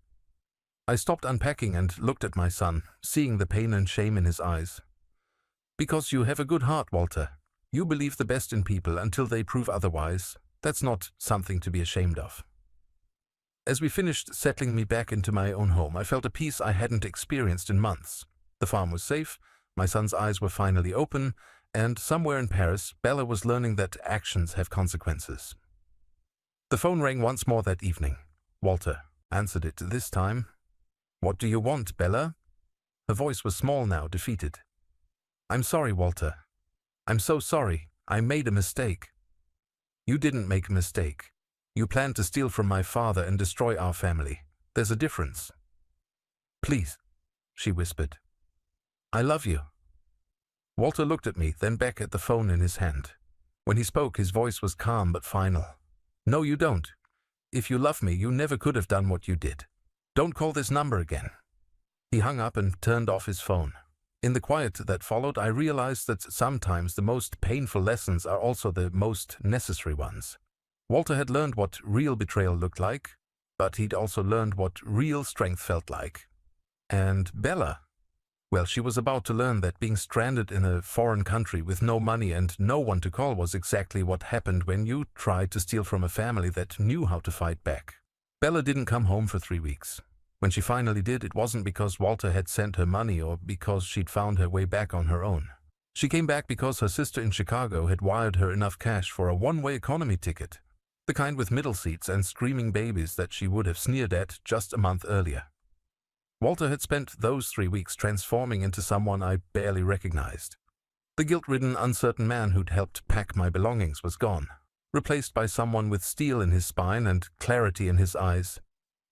I stopped unpacking and looked at my son, seeing the pain and shame in his eyes. "Because you have a good heart, Walter. You believe the best in people until they prove otherwise. That's not something to be ashamed of." As we finished settling me back into my own home, I felt a peace I hadn't experienced in months. The farm was safe, my son's eyes were finally open, and somewhere in Paris, Bella was learning that actions have consequences. The phone rang once more that evening. Walter answered it this time. "What do you want, Bella?" Her voice was small now, defeated. "I'm sorry, Walter. I'm so sorry. I made a mistake." "You didn't make a mistake. You planned to steal from my father and destroy our family. There's a difference." "Please," she whispered. "I love you." Walter looked at me, then back at the phone in his hand. When he spoke, his voice was calm but final. "No, you don't. If you love me, you never could have done what you did. Don't call this number again." He hung up and turned off his phone. In the quiet that followed, I realized that sometimes the most painful lessons are also the most necessary ones. Walter had learned what real betrayal looked like, but he'd also learned what real strength felt like. And Bella, well, she was about to learn that being stranded in a foreign country with no money and no one to call was exactly what happened when you tried to steal from a family that knew how to fight back. Bella didn't come home for 3 weeks. When she finally did, it wasn't because Walter had sent her money or because she'd found her way back on her own. She came back because her sister in Chicago had wired her enough cash for a one-way economy ticket, the kind with middle seats and screaming babies that she would have sneered at just a month earlier. Walter had spent those 3 weeks transforming into someone I barely recognized. The guilt-ridden, uncertain man who'd helped pack my belongings was gone, replaced by someone with steel in his spine and clarity in his eyes.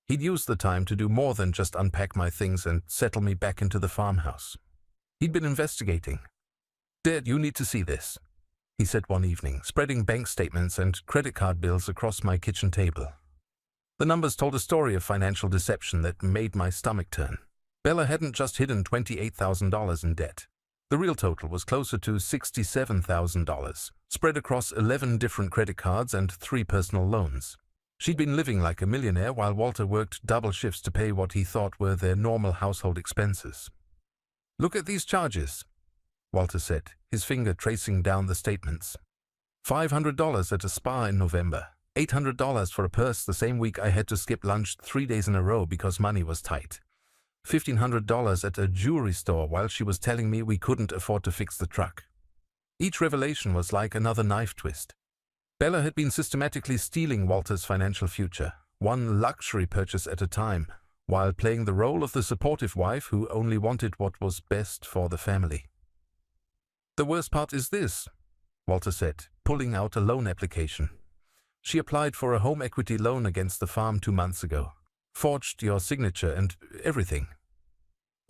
He'd used the time to do more than just unpack my things and settle me back into the farmhouse. He'd been investigating. "Dad, you need to see this," he said one evening, spreading bank statements and credit card bills across my kitchen table. The numbers told a story of financial deception that made my stomach turn. Bella hadn't just hidden $28,000 in debt. The real total was closer to $67,000, spread across 11 different credit cards and 3 personal loans. She'd been living like a millionaire while Walter worked double shifts to pay what he thought were their normal household expenses. "Look at these charges," Walter said, his finger tracing down the statements. $500 at a spa in November, $800 for a purse the same week I had to skip lunch 3 days in a row because money was tight. $1,500 at a jewelry store while she was telling me we couldn't afford to fix the truck. Each revelation was like another knife twist. Bella had been systematically stealing Walter's financial future, one luxury purchase at a time, while playing the role of the supportive wife who only wanted what was best for the family. "The worst part is this," Walter said, pulling out a loan application. "She applied for a home equity loan against the farm 2 months ago. Forged your signature and everything."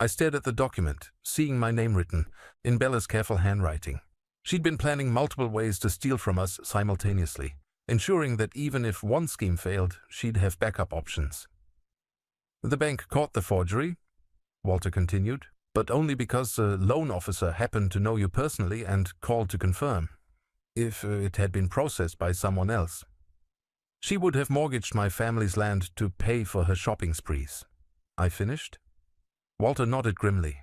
I stared at the document, seeing my name written, in Bella's careful handwriting. She'd been planning multiple ways to steal from us simultaneously, ensuring that even if one scheme failed, she'd have backup options. "The bank caught the forgery," Walter continued, "but only because the loan officer happened to know you personally and called to confirm. If it had been processed by someone else." She would have mortgaged my family's land to pay for her shopping sprees. I finished. Walter nodded grimly.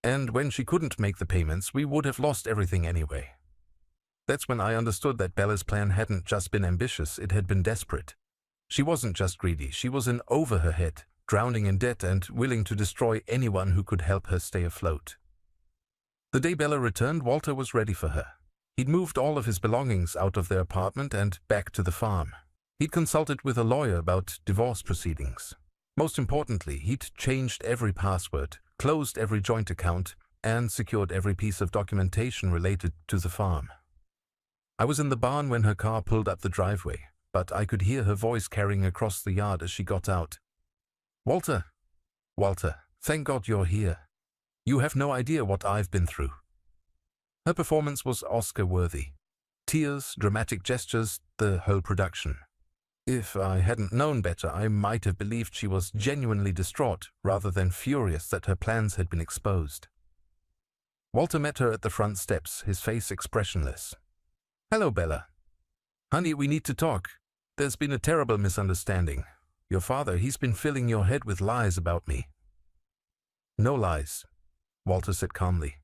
And when she couldn't make the payments, we would have lost everything anyway. That's when I understood that Bella's plan hadn't just been ambitious, it had been desperate. She wasn't just greedy, she was in over her head, drowning in debt and willing to destroy anyone who could help her stay afloat. The day Bella returned, Walter was ready for her. He'd moved all of his belongings out of their apartment and back to the farm. He'd consulted with a lawyer about divorce proceedings. Most importantly, he'd changed every password, closed every joint account, and secured every piece of documentation related to the farm. I was in the barn when her car pulled up the driveway, but I could hear her voice carrying across the yard as she got out. Walter, thank God you're here. You have no idea what I've been through." Her performance was Oscar-worthy. Tears, dramatic gestures, the whole production. If I hadn't known better, I might have believed she was genuinely distraught rather than furious that her plans had been exposed. Walter met her at the front steps, his face expressionless. "Hello, Bella. Honey, we need to talk. There's been a terrible misunderstanding. Your father, he's been filling your head with lies about me." "No lies," Walter said calmly.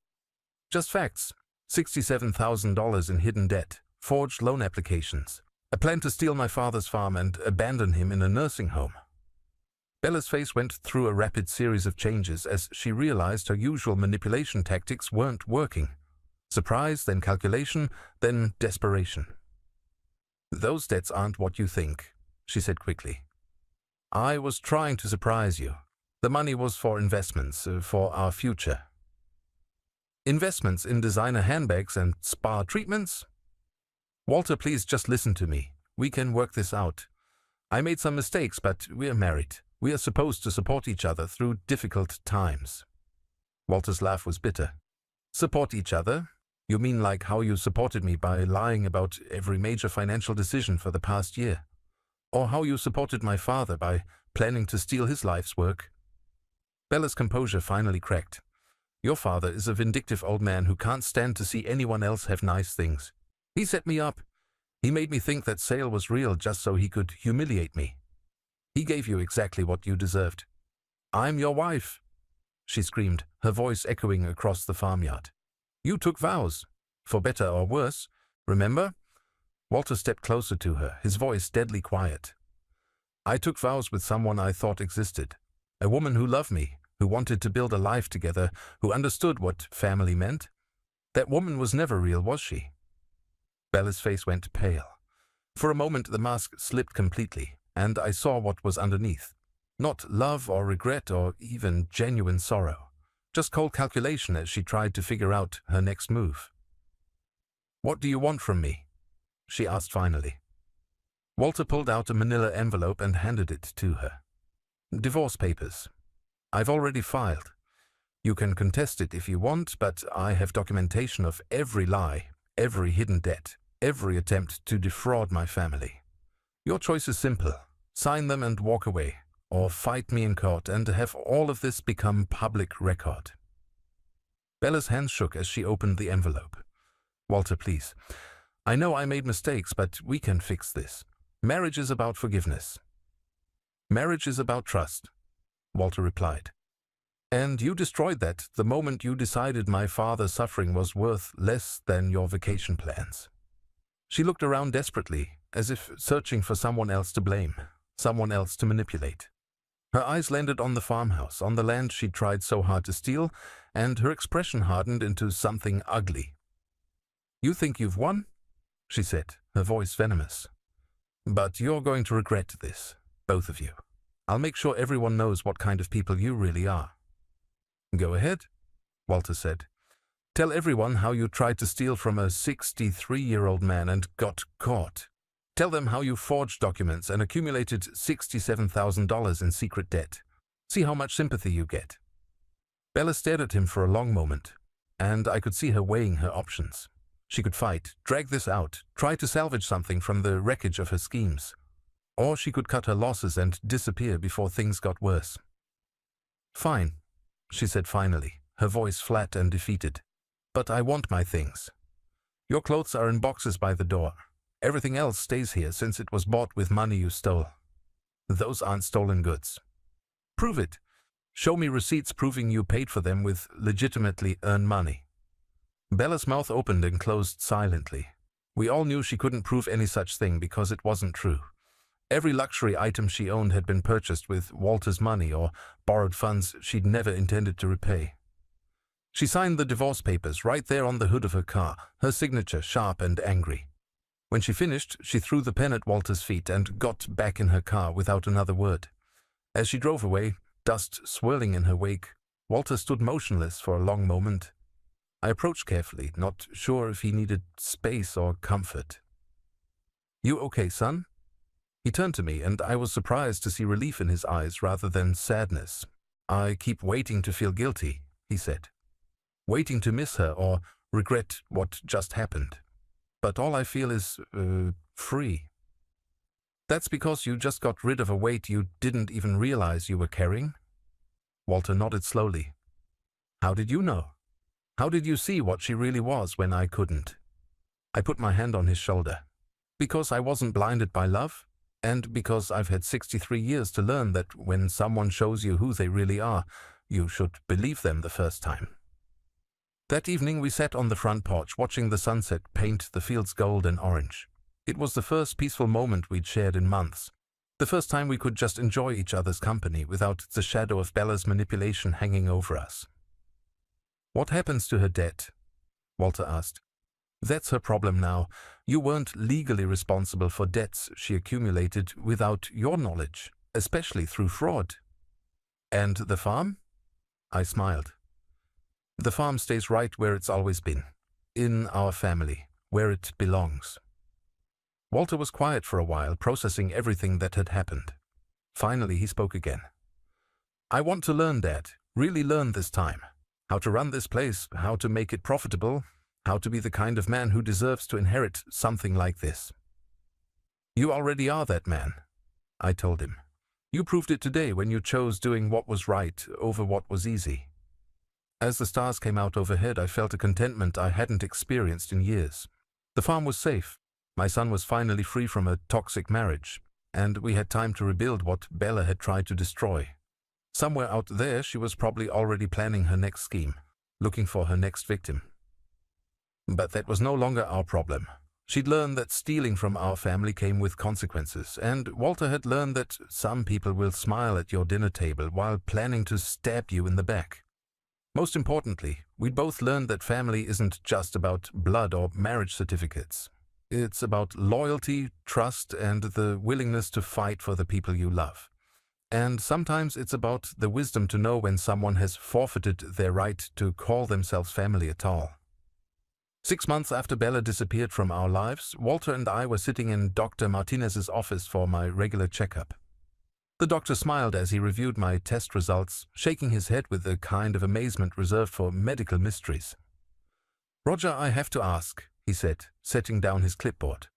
"Just facts. $67,000 in hidden debt, forged loan applications, a plan to steal my father's farm and abandon him in a nursing home." Bella's face went through a rapid series of changes as she realized her usual manipulation tactics weren't working. Surprise, then calculation, then desperation. "Those debts aren't what you think," she said quickly. "I was trying to surprise you. The money was for investments, for our future." "Investments in designer handbags and spa treatments?" "Walter, please just listen to me. We can work this out. I made some mistakes, but we're married. We are supposed to support each other through difficult times." Walter's laugh was bitter. "Support each other? You mean like how you supported me by lying about every major financial decision for the past year? Or how you supported my father by planning to steal his life's work?" Bella's composure finally cracked. "Your father is a vindictive old man who can't stand to see anyone else have nice things. He set me up. He made me think that sale was real just so he could humiliate me. He gave you exactly what you deserved. I'm your wife," she screamed, her voice echoing across the farmyard. "You took vows, for better or worse, remember?" Walter stepped closer to her, his voice deadly quiet. "I took vows with someone I thought existed, a woman who loved me, who wanted to build a life together, who understood what family meant. That woman was never real, was she?" Bella's face went pale. For a moment the mask slipped completely, and I saw what was underneath. Not love or regret or even genuine sorrow. Just cold calculation as she tried to figure out her next move. "What do you want from me?" she asked finally. Walter pulled out a manila envelope and handed it to her. "Divorce papers. I've already filed. You can contest it if you want, but I have documentation of every lie, every hidden debt, every attempt to defraud my family. Your choice is simple. Sign them and walk away, or fight me in court and have all of this become public record." Bella's hands shook as she opened the envelope. "Walter, please. I know I made mistakes, but we can fix this. Marriage is about forgiveness." "Marriage is about trust," Walter replied. "And you destroyed that the moment you decided my father's suffering was worth less than your vacation plans." She looked around desperately, as if searching for someone else to blame, someone else to manipulate. Her eyes landed on the farmhouse, on the land she'd tried so hard to steal, and her expression hardened into something ugly. "You think you've won?" she said, her voice venomous. "But you're going to regret this, both of you. I'll make sure everyone knows what kind of people you really are." "Go ahead," Walter said. "Tell everyone how you tried to steal from a 63-year-old man and got caught. Tell them how you forged documents and accumulated $67,000 in secret debt. See how much sympathy you get." Bella stared at him for a long moment, and I could see her weighing her options. She could fight, drag this out, try to salvage something from the wreckage of her schemes. Or she could cut her losses and disappear before things got worse. "Fine," she said finally, her voice flat and defeated. "But I want my things. Your clothes are in boxes by the door. Everything else stays here since it was bought with money you stole. Those aren't stolen goods. Prove it. Show me receipts proving you paid for them with legitimately earned money. Bella's mouth opened and closed silently. We all knew she couldn't prove any such thing because it wasn't true. Every luxury item she owned had been purchased with Walter's money or borrowed funds she'd never intended to repay. She signed the divorce papers right there on the hood of her car, her signature sharp and angry. When she finished, she threw the pen at Walter's feet and got back in her car without another word. As she drove away, dust swirling in her wake, Walter stood motionless for a long moment. I approached carefully, not sure if he needed space or comfort. "You okay, son?" He turned to me, and I was surprised to see relief in his eyes rather than sadness. "I keep waiting to feel guilty," he said. "Waiting to miss her or regret what just happened. But all I feel is, free." "That's because you just got rid of a weight you didn't even realize you were carrying?" Walter nodded slowly. "How did you know? How did you see what she really was when I couldn't?" I put my hand on his shoulder. "Because I wasn't blinded by love, and because I've had 63 years to learn that when someone shows you who they really are, you should believe them the first time." That evening we sat on the front porch watching the sunset paint the fields gold and orange. It was the first peaceful moment we'd shared in months. The first time we could just enjoy each other's company without the shadow of Bella's manipulation hanging over us. "What happens to her debt?" Walter asked. "That's her problem now. You weren't legally responsible for debts she accumulated without your knowledge, especially through fraud." "And the farm?" I smiled. "The farm stays right where it's always been. In our family, where it belongs." Walter was quiet for a while, processing everything that had happened. Finally, he spoke again. "I want to learn, Dad. Really learn this time. How to run this place, how to make it profitable, how to be the kind of man who deserves to inherit something like this." "You already are that man," I told him. "You proved it today when you chose doing what was right over what was easy." As the stars came out overhead, I felt a contentment I hadn't experienced in years. The farm was safe. My son was finally free from a toxic marriage, and we had time to rebuild what Bella had tried to destroy. Somewhere out there, she was probably already planning her next scheme, looking for her next victim. But that was no longer our problem. She'd learned that stealing from our family came with consequences, and Walter had learned that some people will smile at your dinner table while planning to stab you in the back. Most importantly, we'd both learned that family isn't just about blood or marriage certificates. It's about loyalty, trust, and the willingness to fight for the people you love. And sometimes it's about the wisdom to know when someone has forfeited their right to call themselves family at all. 6 months after Bella disappeared from our lives, Walter and I were sitting in Dr. Martinez's office for my regular checkup. The doctor smiled as he reviewed my test results, shaking his head with the kind of amazement reserved for medical mysteries. "Roger, I have to ask," he said, setting down his clipboard.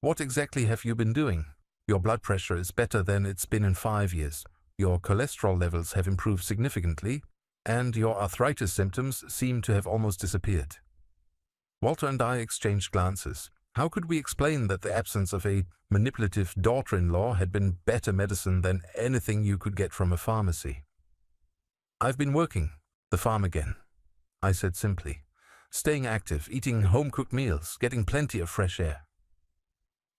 "What exactly have you been doing? Your blood pressure is better than it's been in 5 years. Your cholesterol levels have improved significantly, and your arthritis symptoms seem to have almost disappeared." Walter and I exchanged glances. How could we explain that the absence of a manipulative daughter-in-law had been better medicine than anything you could get from a pharmacy? "I've been working the farm again," I said simply. "Staying active, eating home-cooked meals, getting plenty of fresh air."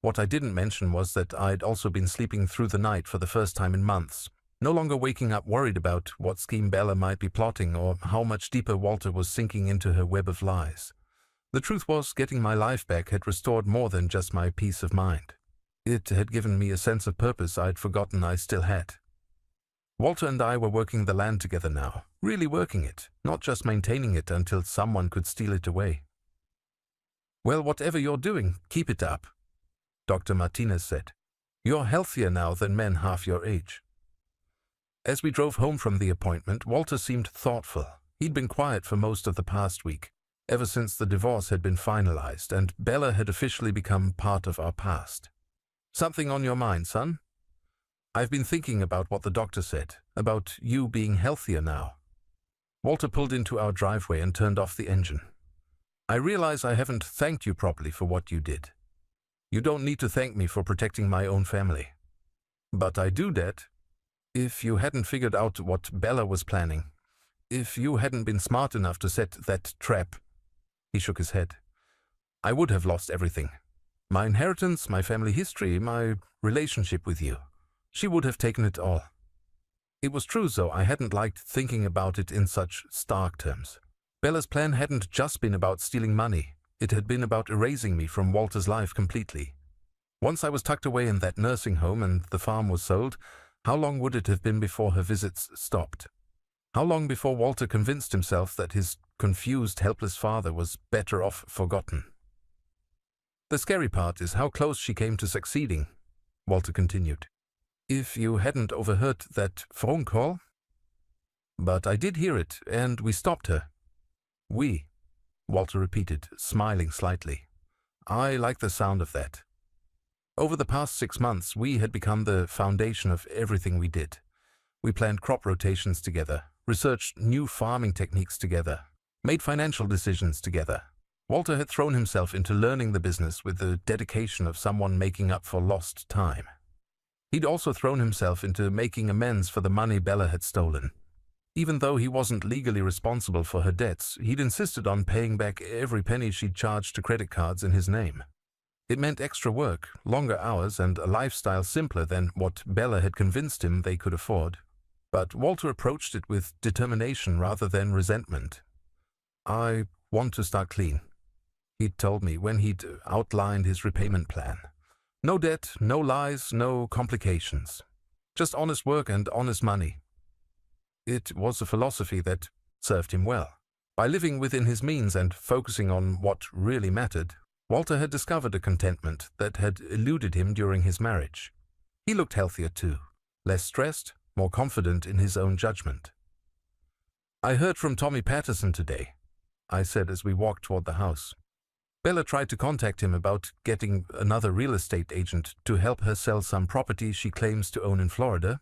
What I didn't mention was that I'd also been sleeping through the night for the first time in months, no longer waking up worried about what scheme Bella might be plotting or how much deeper Walter was sinking into her web of lies. The truth was, getting my life back had restored more than just my peace of mind. It had given me a sense of purpose I'd forgotten I still had. Walter and I were working the land together now, really working it, not just maintaining it until someone could steal it away. "Well, whatever you're doing, keep it up," Dr. Martinez said. "You're healthier now than men half your age." As we drove home from the appointment, Walter seemed thoughtful. He'd been quiet for most of the past week, ever since the divorce had been finalized and Bella had officially become part of our past. "Something on your mind, son?" "I've been thinking about what the doctor said, about you being healthier now." Walter pulled into our driveway and turned off the engine. "I realize I haven't thanked you properly for what you did." You don't need to thank me for protecting my own family. But I do that. If you hadn't figured out what Bella was planning, if you hadn't been smart enough to set that trap," he shook his head, "I would have lost everything. My inheritance, my family history, my relationship with you. She would have taken it all." It was true, though I hadn't liked thinking about it in such stark terms. Bella's plan hadn't just been about stealing money. It had been about erasing me from Walter's life completely. Once I was tucked away in that nursing home and the farm was sold, how long would it have been before her visits stopped? How long before Walter convinced himself that his confused, helpless father was better off forgotten? "The scary part is how close she came to succeeding," Walter continued. "If you hadn't overheard that phone call." "But I did hear it, and we stopped her." "We," Walter repeated, smiling slightly. "I like the sound of that." Over the past 6 months, we had become the foundation of everything we did. We planned crop rotations together, researched new farming techniques together, made financial decisions together. Walter had thrown himself into learning the business with the dedication of someone making up for lost time. He'd also thrown himself into making amends for the money Bella had stolen. Even though he wasn't legally responsible for her debts, he'd insisted on paying back every penny she'd charged to credit cards in his name. It meant extra work, longer hours, and a lifestyle simpler than what Bella had convinced him they could afford. But Walter approached it with determination rather than resentment. "I want to start clean," he'd told me when he'd outlined his repayment plan. "No debt, no lies, no complications. Just honest work and honest money." It was a philosophy that served him well. By living within his means and focusing on what really mattered, Walter had discovered a contentment that had eluded him during his marriage. He looked healthier too, less stressed, more confident in his own judgment. "I heard from Tommy Patterson today," I said as we walked toward the house. "Bella tried to contact him about getting another real estate agent to help her sell some property she claims to own in Florida."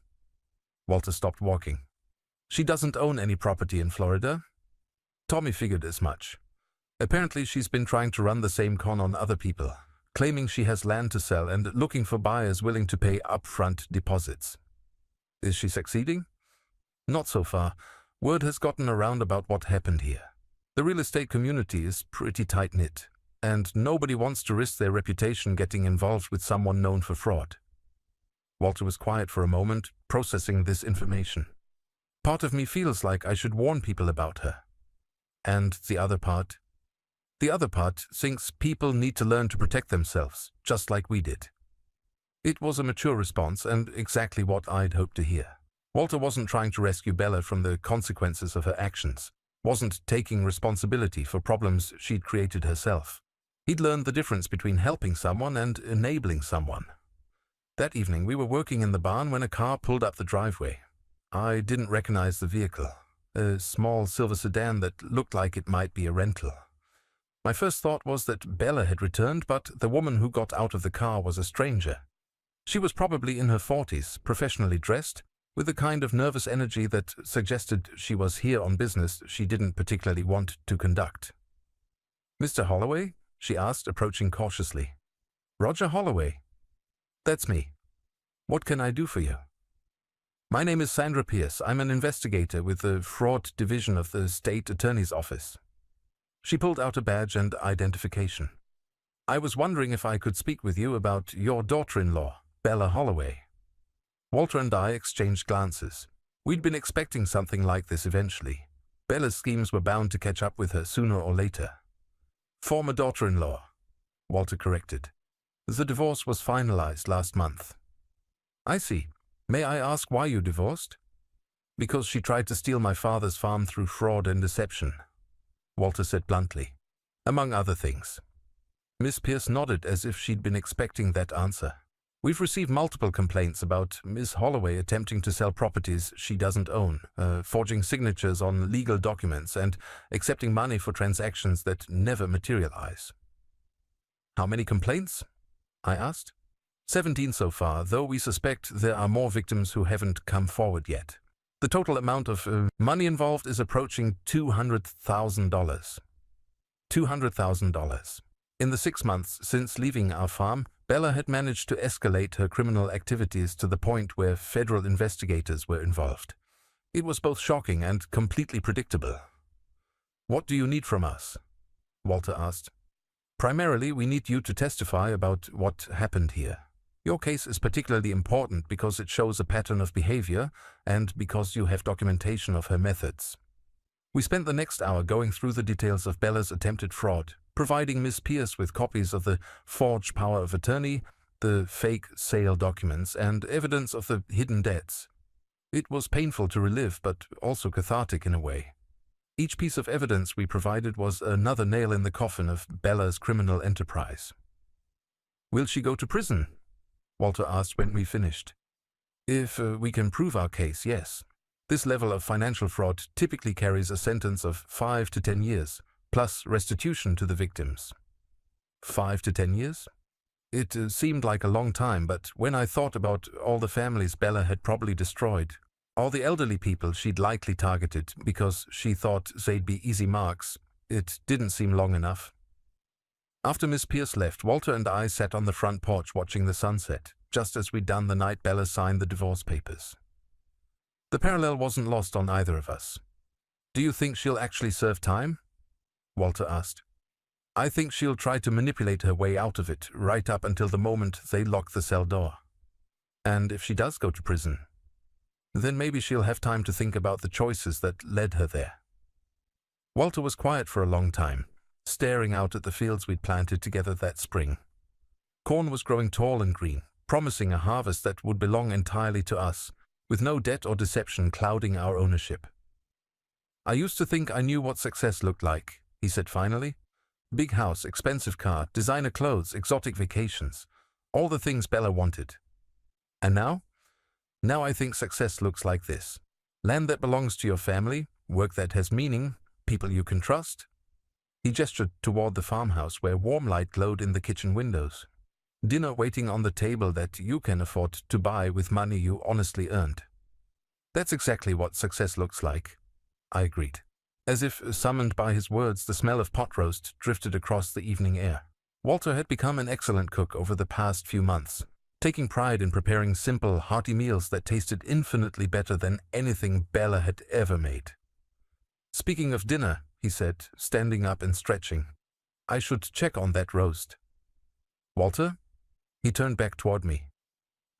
Walter stopped walking. "She doesn't own any property in Florida." Tommy figured as much. Apparently she's been trying to run the same con on other people, claiming she has land to sell and looking for buyers willing to pay upfront deposits. Is she succeeding? Not so far. Word has gotten around about what happened here. The real estate community is pretty tight-knit, and nobody wants to risk their reputation getting involved with someone known for fraud. Walter was quiet for a moment, processing this information. Part of me feels like I should warn people about her. And the other part? The other part thinks people need to learn to protect themselves, just like we did. It was a mature response and exactly what I'd hoped to hear. Walter wasn't trying to rescue Bella from the consequences of her actions, wasn't taking responsibility for problems she'd created herself. He'd learned the difference between helping someone and enabling someone. That evening we were working in the barn when a car pulled up the driveway. I didn't recognize the vehicle, a small silver sedan that looked like it might be a rental. My first thought was that Bella had returned, but the woman who got out of the car was a stranger. She was probably in her 40s, professionally dressed, with a kind of nervous energy that suggested she was here on business she didn't particularly want to conduct. "Mr. Holloway?" she asked, approaching cautiously. "Roger Holloway." "That's me. What can I do for you?" "My name is Sandra Pierce. I'm an investigator with the Fraud Division of the State Attorney's Office." She pulled out a badge and identification. "I was wondering if I could speak with you about your daughter-in-law, Bella Holloway." Walter and I exchanged glances. We'd been expecting something like this eventually. Bella's schemes were bound to catch up with her sooner or later. "Former daughter-in-law," Walter corrected. "The divorce was finalized last month." "I see. May I ask why you divorced?" "Because she tried to steal my father's farm through fraud and deception," Walter said bluntly, "among other things." Miss Pierce nodded as if she'd been expecting that answer. "We've received multiple complaints about Miss Holloway attempting to sell properties she doesn't own, forging signatures on legal documents, and accepting money for transactions that never materialize." "How many complaints?" I asked. 17 so far, though we suspect there are more victims who haven't come forward yet. The total amount of money involved is approaching $200,000. $200,000. In the 6 months since leaving our farm, Bella had managed to escalate her criminal activities to the point where federal investigators were involved. It was both shocking and completely predictable. "What do you need from us?" Walter asked. "Primarily, we need you to testify about what happened here. Your case is particularly important because it shows a pattern of behavior and because you have documentation of her methods." We spent the next hour going through the details of Bella's attempted fraud, providing Miss Pierce with copies of the forged power of attorney, the fake sale documents, and evidence of the hidden debts. It was painful to relive, but also cathartic in a way. Each piece of evidence we provided was another nail in the coffin of Bella's criminal enterprise. "Will she go to prison?" Walter asked when we finished. "If we can prove our case, yes. This level of financial fraud typically carries a sentence of 5 to 10 years, plus restitution to the victims." 5 to 10 years? It seemed like a long time, but when I thought about all the families Bella had probably destroyed, all the elderly people she'd likely targeted because she thought they'd be easy marks, it didn't seem long enough. After Miss Pierce left, Walter and I sat on the front porch watching the sunset, just as we'd done the night Bella signed the divorce papers. The parallel wasn't lost on either of us. "Do you think she'll actually serve time?" Walter asked. "I think she'll try to manipulate her way out of it right up until the moment they lock the cell door. And if she does go to prison, then maybe she'll have time to think about the choices that led her there." Walter was quiet for a long time, staring out at the fields we'd planted together that spring. Corn was growing tall and green, promising a harvest that would belong entirely to us, with no debt or deception clouding our ownership. "I used to think I knew what success looked like," he said finally. "Big house, expensive car, designer clothes, exotic vacations, all the things Bella wanted. And now? Now I think success looks like this. Land that belongs to your family, work that has meaning, people you can trust." He gestured toward the farmhouse where warm light glowed in the kitchen windows. "Dinner waiting on the table that you can afford to buy with money you honestly earned." "That's exactly what success looks like," I agreed. As if summoned by his words, the smell of pot roast drifted across the evening air. Walter had become an excellent cook over the past few months, taking pride in preparing simple, hearty meals that tasted infinitely better than anything Bella had ever made. "Speaking of dinner," he said, standing up and stretching, "I should check on that roast." "Walter?" He turned back toward me.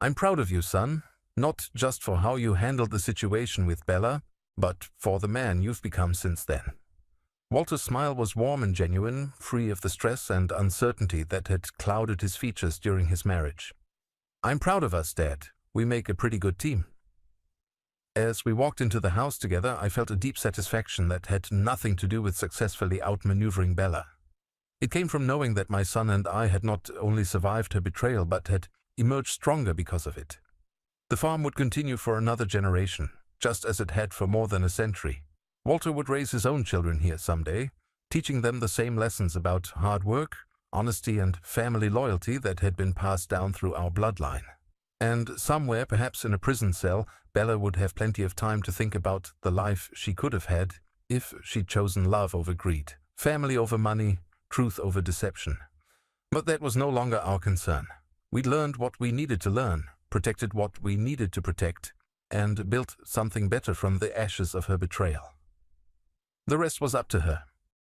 "I'm proud of you, son, not just for how you handled the situation with Bella, but for the man you've become since then." Walter's smile was warm and genuine, free of the stress and uncertainty that had clouded his features during his marriage. "I'm proud of us, Dad. We make a pretty good team." As we walked into the house together, I felt a deep satisfaction that had nothing to do with successfully outmaneuvering Bella. It came from knowing that my son and I had not only survived her betrayal, but had emerged stronger because of it. The farm would continue for another generation, just as it had for more than a century. Walter would raise his own children here someday, teaching them the same lessons about hard work, honesty, and family loyalty that had been passed down through our bloodline. And somewhere, perhaps in a prison cell, Bella would have plenty of time to think about the life she could have had if she'd chosen love over greed, family over money, truth over deception. But that was no longer our concern. We'd learned what we needed to learn, protected what we needed to protect, and built something better from the ashes of her betrayal. The rest was up to her.